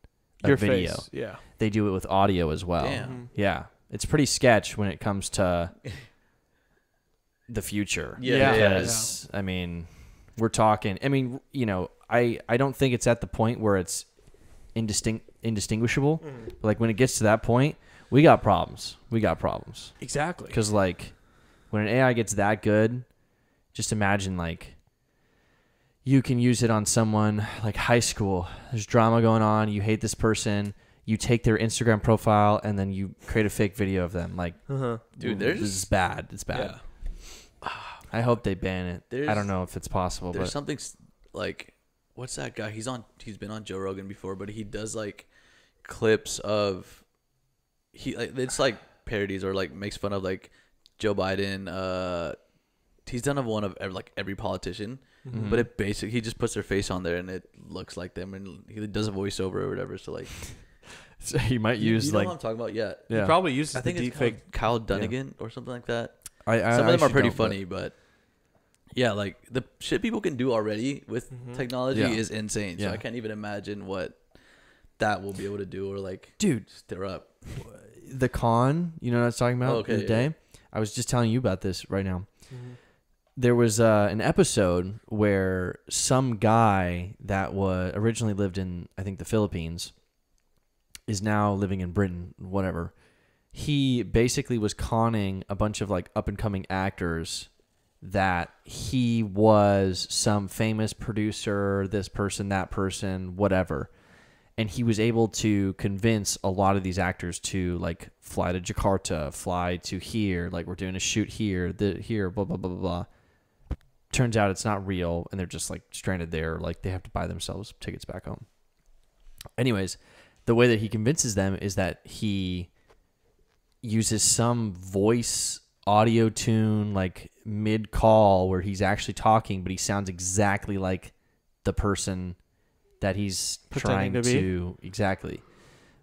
a your video. face. Yeah. They do it with audio as well. Damn. Yeah. It's pretty sketch when it comes to the future. Yeah. Because, I mean, we're talking, I don't think it's at the point where it's indistinguishable. But like when it gets to that point, we got problems. Exactly. Because like when an AI gets that good, just imagine like you can use it on someone like high school. There's drama going on. You hate this person. You take their Instagram profile and then you create a fake video of them. Like, Dude, this is bad. It's bad. Yeah. I hope they ban it. I don't know if it's possible. There's But something like, what's that guy? He's been on Joe Rogan before, but he does like clips of it's like parodies or like makes fun of like Joe Biden. He's done one of every politician, but it basically he just puts their face on there and it looks like them, and he does a voiceover or whatever. So like, so he might use you know like what I'm talking about. Yeah, He probably uses I think the it's deepfake. Kyle Dunnigan or something like that. I Some of them are actually pretty don't, funny, but yeah, like the shit people can do already with technology is insane. So I can't even imagine what that will be able to do or like dude stir up. The con, you know what I was talking about the day? Yeah. I was just telling you about this right now. There was an episode where some guy that was originally lived in, I think, the Philippines is now living in Britain, whatever. He basically was conning a bunch of like up and coming actors that he was some famous producer, this person, that person, whatever. And he was able to convince a lot of these actors to like fly to Jakarta, fly to here, like we're doing a shoot here, here, blah, blah, blah, blah, blah. Turns out it's not real, and they're just like stranded there, like they have to buy themselves tickets back home. Anyways, the way that he convinces them is that he uses some voice audio tune like mid call where he's actually talking, but he sounds exactly like the person that he's Pretending trying to be. Exactly,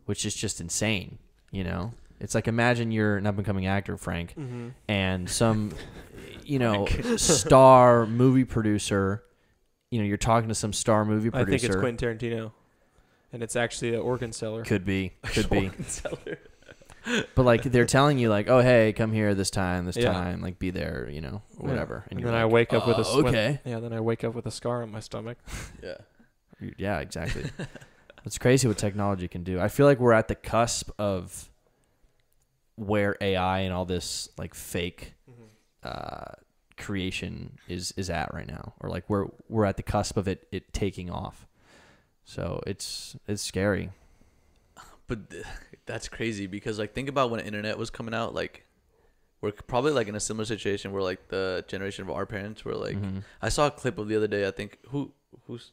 which is just insane, you know? It's like, imagine you're an up-and-coming actor, Frank, and some, you know, star movie producer, you know, you're talking to some star movie producer. I think it's Quentin Tarantino, and it's actually an organ seller. Could be. But, like, they're telling you, like, oh, hey, come here this time, like, be there, you know, whatever. And you're then like, I wake up with a okay. then I wake up with a scar on my stomach. Yeah, exactly. It's crazy what technology can do. I feel like we're at the cusp of where AI and all this like fake creation is at right now, or like we're at the cusp of it taking off. So it's scary. But that's crazy because like think about when the internet was coming out, like we're probably like in a similar situation where like the generation of our parents were like I saw a clip of the other day, I think who's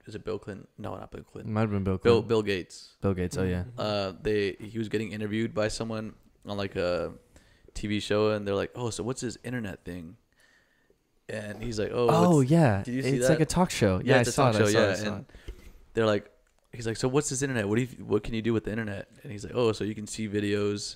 is it Bill Clinton? No, not Bill Clinton. It might have been Bill Clinton. Bill Gates. Bill Gates, oh yeah. He was getting interviewed by someone on like a TV show, and they're like, "Oh, so what's his internet thing?" And he's like, "Oh, yeah, did you see it's that? like a talk show." Yeah, it's I saw a talk it. show. I saw it. They're like, he's like, "So what's his internet? What can you do with the internet?" And he's like, "Oh, so you can see videos,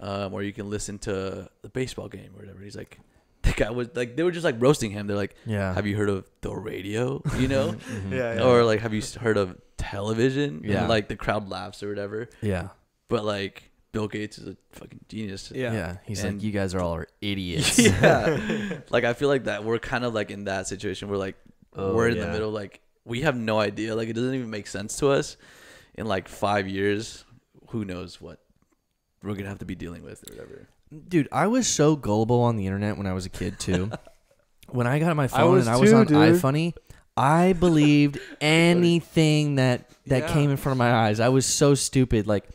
or you can listen to the baseball game or whatever." He's like, the guy was like, they were just like roasting him. They're like, "Yeah, have you heard of the radio? You know, Yeah. or like, have you heard of television?" Yeah, and like the crowd laughs or whatever. Yeah, but like Bill Gates is a fucking genius. Yeah. He's like, you guys are all idiots. Yeah, like I feel like that we're kind of like in that situation. We're like, we're in the middle. Like we have no idea. Like it doesn't even make sense to us. In like 5 years, who knows what we're gonna have to be dealing with or whatever. Dude, I was so gullible on the internet when I was a kid too. When I got my phone and I was too, on dude. iFunny, I believed anything that came in front of my eyes. I was so stupid. Like,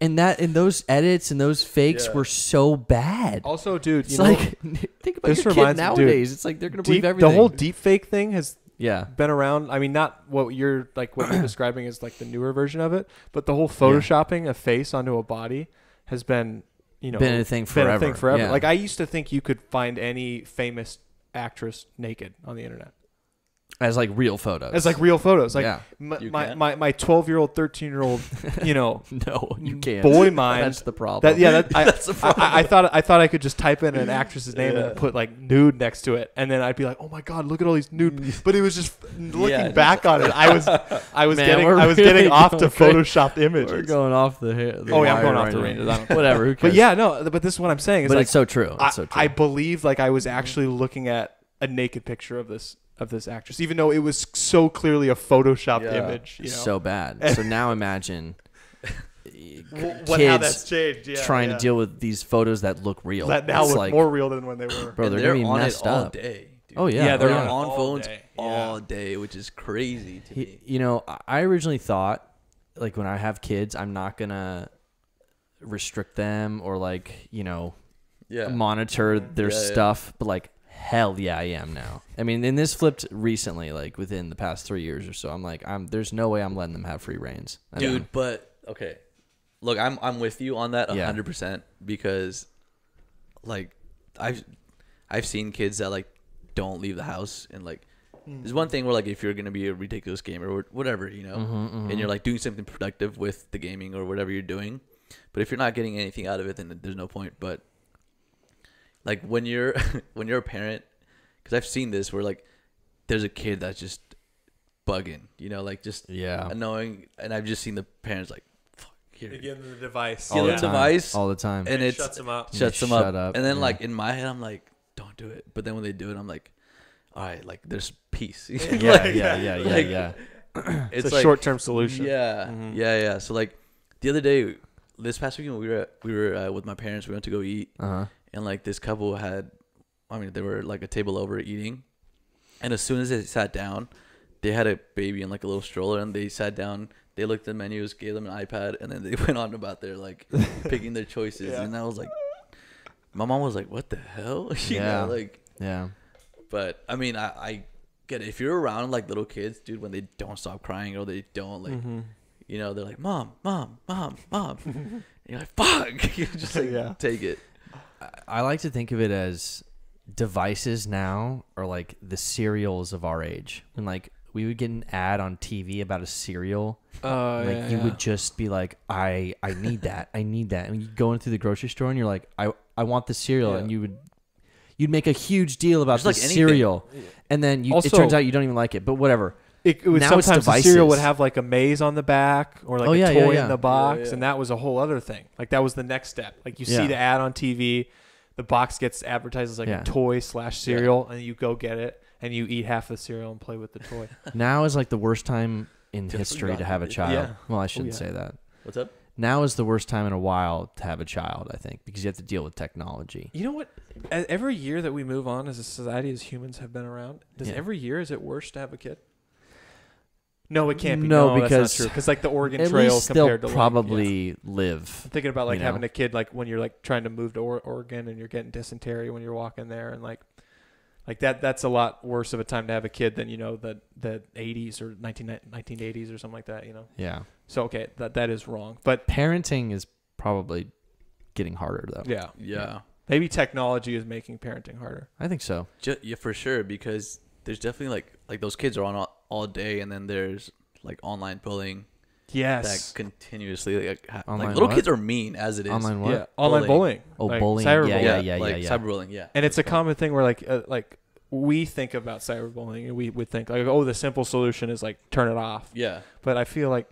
and those edits and those fakes were so bad. Also, dude, It's like, think about your kid nowadays. It's like they're gonna believe everything. The whole deep fake thing has Yeah. been around. I mean, not what you're describing is like the newer version of it, but the whole photoshopping a face onto a body has been, been a thing forever. Yeah. Like I used to think you could find any famous actress naked on the internet. As like real photos. As like real photos. Like Yeah. my 12-year-old, 13-year-old, No, you can't. boy mind. That's the problem. That's the problem. I thought I could just type in an actress's name and put like nude next to it, and then I'd be like, oh my god, look at all these nude. But it was just looking back on it. I was getting off to photoshopped images. We're going off the I'm going off the ranges. Whatever. Who cares? But yeah, no. But this is what I'm saying. But it's so true. It's so true. I believe like I was actually looking at a naked picture of this actress, even though it was so clearly a photoshopped image. So bad. So now imagine how that's changed. Yeah, trying to deal with these photos that look real. That now look more real than when they were. Bro, they're gonna be on messed it all up day. Dude. Oh yeah, they're on on all phones day. all day, which is crazy to me. You know, I originally thought like when I have kids, I'm not gonna restrict them or like monitor their stuff, but like. Hell yeah, I am now. I mean, and this flipped recently, like within the past 3 years or so. I'm like, there's no way I'm letting them have free reigns. Dude, but okay, look, I'm with you on that Yeah. 100% because like I've seen kids that like don't leave the house, and like there's one thing where like if you're gonna be a ridiculous gamer or whatever, you know, and you're like doing something productive with the gaming or whatever you're doing, but if you're not getting anything out of it, then there's no point. But like when you're a parent, because I've seen this where like there's a kid that's just bugging, you know, like just annoying, and I've just seen the parents like, fuck, here, They give them the device. all the device all the time. and it shuts them up. shuts them Shut up. up, And then yeah. like in my head I'm like, don't do it, but then when they do it I'm like, all right, like there's peace. yeah, Like, yeah. It's a like, short-term solution. yeah. So like the other day, this past weekend, we were with my parents. We went to go eat, and like this couple had, I mean, they were like a table over eating, and as soon as they sat down, they had a baby in like a little stroller, and they sat down. They looked at the menus, gave them an iPad, and then they went on about their like picking their choices. Yeah. And I was like, my mom was like, "What the hell?" You know, like, yeah. But I mean, I get it. If you're around like little kids, dude, when they don't stop crying or they don't like, you know, they're like, mom. And you're like, fuck. You just like take it. I like to think of it as devices now are like the cereals of our age. When like we would get an ad on TV about a cereal, like you would just be like, I need that. I need that. And you go into the grocery store and you're like, I want the cereal, and you'd make a huge deal about the Just like cereal, and then it turns out you don't even like it. But whatever. It would Now it's sometimes the devices. cereal would have like a maze on the back or like a toy in the box, Yeah. and that was a whole other thing. Like that was the next step. Like you see Yeah. the ad on TV, the box gets advertised as like a toy / cereal, and you go get it and you eat half the cereal and play with the toy. Now is like the worst time in Dude, history forgot to have a about it. child. Yeah. Well, I shouldn't yeah. say that. What's up? Now is the worst time in a while to have a child, I think, because you have to deal with technology. You know what? Every year that we move on as a society, as humans have been around, every year is it worse to have a kid? No, it can't be. No, that's because not true. Because like the Oregon At Trail least compared they'll to probably I'm live. thinking about like you know? having a kid like when you're like trying to move to Oregon and you're getting dysentery when you're walking there, and like that's a lot worse of a time to have a kid than, you know, the 80s or 1980s or something like that, you know. Yeah. So okay, that is wrong. But Parenting is probably getting harder, though. Yeah. Maybe technology is making parenting harder. I think so. Yeah, for sure, because there's definitely like those kids are on all day, and then there's like online bullying Yes. that continuously like Online little what? kids are mean as it is. Online what? Yeah. Online bullying. Oh, Like bullying. cyberbullying. Yeah. like cyberbullying. Yeah, And it's a common thing where like we think about cyberbullying and we would think like, oh, the simple solution is like turn it off. yeah. But I feel like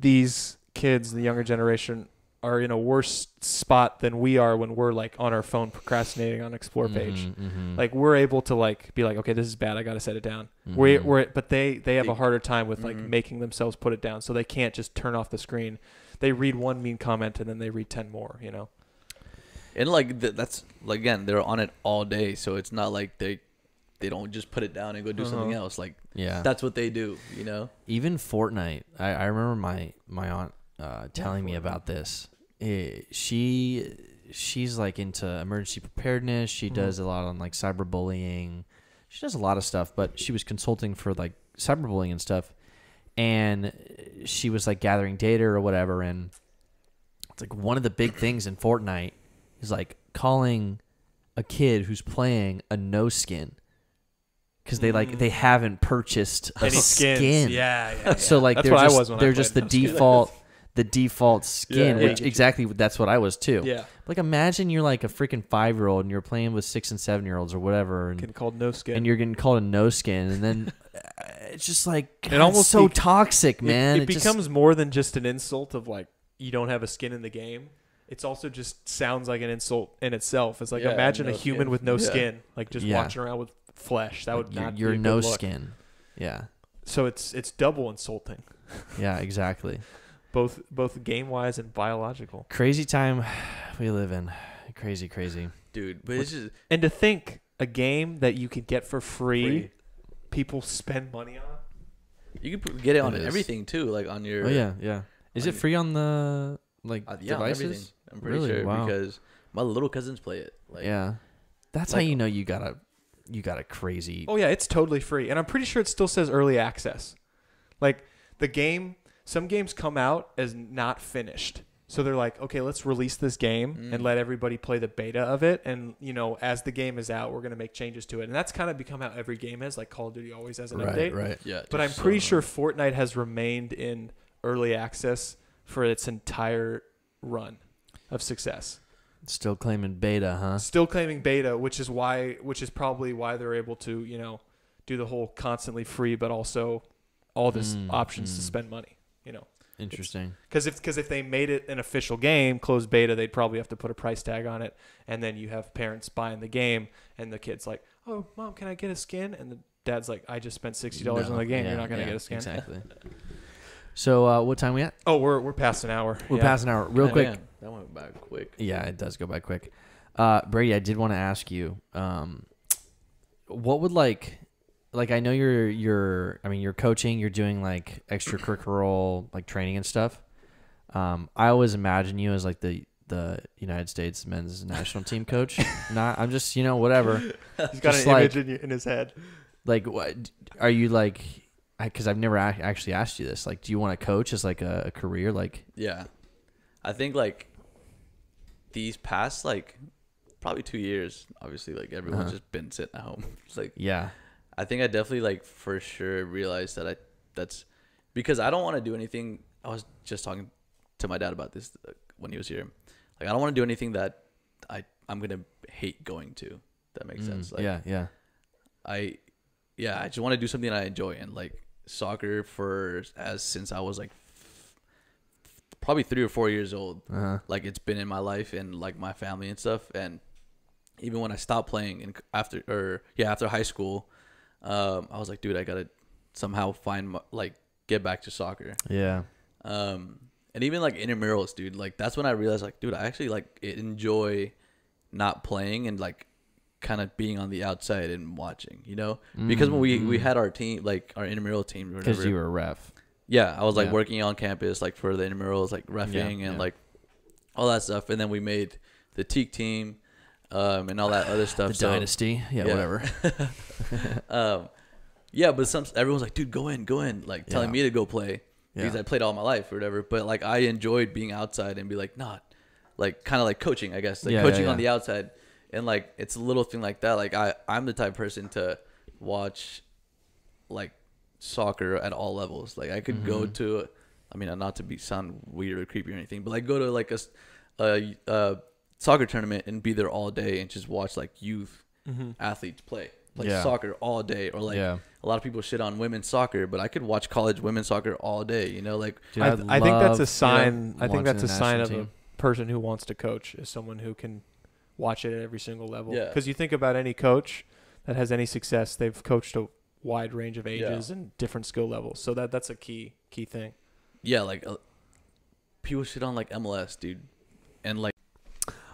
these kids, the younger generation, are in a worse spot than we are when we're like on our phone procrastinating on Explore page. Like we're able to like be like, okay, this is bad, I gotta set it down. But they have a harder time with like making themselves put it down, so they can't just turn off the screen. They read one mean comment and then they read 10 more, you know. And like that's like, again, they're on it all day, so it's not like they don't just put it down and go do something else. Like that's what they do, you know. Even Fortnite. I remember my aunt telling me about this. She's like into emergency preparedness. She does a lot on like cyberbullying. She does a lot of stuff, but she was consulting for like cyberbullying and stuff. And she was like gathering data or whatever. And it's like one of the big things in Fortnite is like calling a kid who's playing a no skin. Because they haven't purchased a Any skins. skin. Yeah. So like That's what I was when I they're played just the no skin. default skin, Yeah. which exactly that's what I was too. Yeah. Like imagine you're like a freaking 5-year-old and you're playing with 6 and 7-year-olds or whatever, and Getting called no skin. and you're getting called a no skin, and then it's just like God, It almost it's so be- toxic, man. It becomes more than just an insult of like you don't have a skin in the game. It's also just sounds like an insult in itself. It's like imagine no a human skin. with no Yeah. skin, like just walking around with flesh. That would not you're be a no good look. skin. Yeah, So it's double insulting, yeah, exactly. both game wise and biological. Crazy time we live in. Crazy. Dude, but it's just And to think a game that you could get for free. People spend money on. you can get it on It is. everything too, like on your Oh yeah. Is it free on the like on devices? everything. I'm pretty Really? sure Wow. because my little cousins play it. Like, Yeah, that's how like- you know you got a crazy. Oh yeah, it's totally free, and I'm pretty sure it still says early access. Like the game, some games come out as not finished, So they're like, okay, let's release this game and let everybody play the beta of it. And, you know, as the game is out, we're going to make changes to it. And that's kind of become how every game is. Like Call of Duty always has an update. Right. Yeah. But I'm pretty sure Fortnite has remained in early access for its entire run of success. Still claiming beta, huh? Still claiming beta, which is probably why they're able to, you know, do the whole constantly free, but also all this options to spend money, you know. Interesting. Because if they made it an official game, closed beta, they'd probably have to put a price tag on it, and then you have parents buying the game, and the kid's like, "Oh, mom, can I get a skin?" And the dad's like, "I just spent $60 on the game. You're not gonna get a skin." Exactly. So what time we at? Oh, we're past an hour. We're past an hour. Real quick. Man, that went by quick. Yeah, it does go by quick. Brady, I did want to ask you, what would like I know you're coaching, you're doing like extracurricular like training and stuff. I always imagine you as like the United States men's national team coach. I'm just, whatever. He's got an image in his head. Like, what are you like? Because I've never actually asked you this. Like, do you want to coach as like a career? Like, yeah, I think like these past like probably 2 years, obviously like everyone's just been sitting at home. It's like, yeah. I think I definitely like for sure realized that that's because I don't want to do anything. I was just talking to my dad about this when he was here. Like I don't want to do anything that I'm gonna hate going to. That makes sense. Like, yeah. I just want to do something I enjoy, and like soccer since I was like probably 3 or 4 years old. Like it's been in my life and like my family and stuff. And even when I stopped playing after high school. I was like, dude, I gotta somehow get back to soccer. Yeah. And even like intramurals, dude, like that's when I realized like, dude, I actually like enjoy not playing and like kind of being on the outside and watching, because when we had our team, like our intramural team, because you were a ref. Yeah, I was like working on campus like for the intramurals, like reffing and like all that stuff, and then we made the teak team. And all that other stuff. The dynasty. Yeah, whatever. But everyone's like, dude, go in, like telling me to go play because I played all my life or whatever. But like I enjoyed being outside and be like, like kind of like coaching, I guess, like coaching on the outside. And like it's a little thing like that. Like I'm the type of person to watch like soccer at all levels. Like I could go to, not to sound weird or creepy or anything, but like go to like a soccer tournament and be there all day and just watch like youth athletes play soccer all day, or like a lot of people shit on women's soccer, but I could watch college women's soccer all day, like Dude, I think that's a sign. I think watching that's a the sign of national a team. person who wants to coach, is someone who can watch it at every single level. Yeah. Because you think about any coach that has any success, they've coached a wide range of ages and different skill levels. So that's a key thing. Yeah, like people shit on like MLS, dude, and like.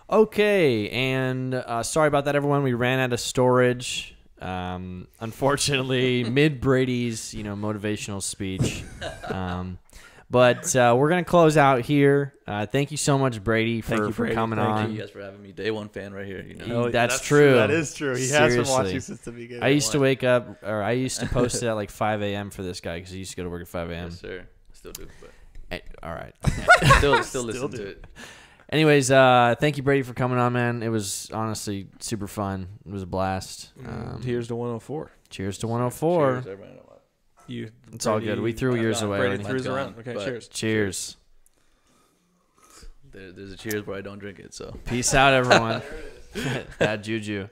Okay, and sorry about that, everyone. We ran out of storage. Unfortunately, mid Brady's motivational speech. But we're gonna close out here. Thank you so much, Brady, for coming on. Thank you guys for having me. Day one fan right here. That's true. That is true. He has been watching since the beginning. I used to wake up, or I used to post it at like 5 a.m. for this guy because he used to go to work at 5 a.m. Yes, sir. Still do. But all right. still listen to it. Anyways, thank you, Brady, for coming on, man. It was honestly super fun. It was a blast. Cheers to 104. Cheers to 104. Cheers, everybody. It's all good. We threw yours away. Brady threw his around. Okay, cheers. Cheers. There's a cheers where I don't drink it. So peace out, everyone. Bad juju.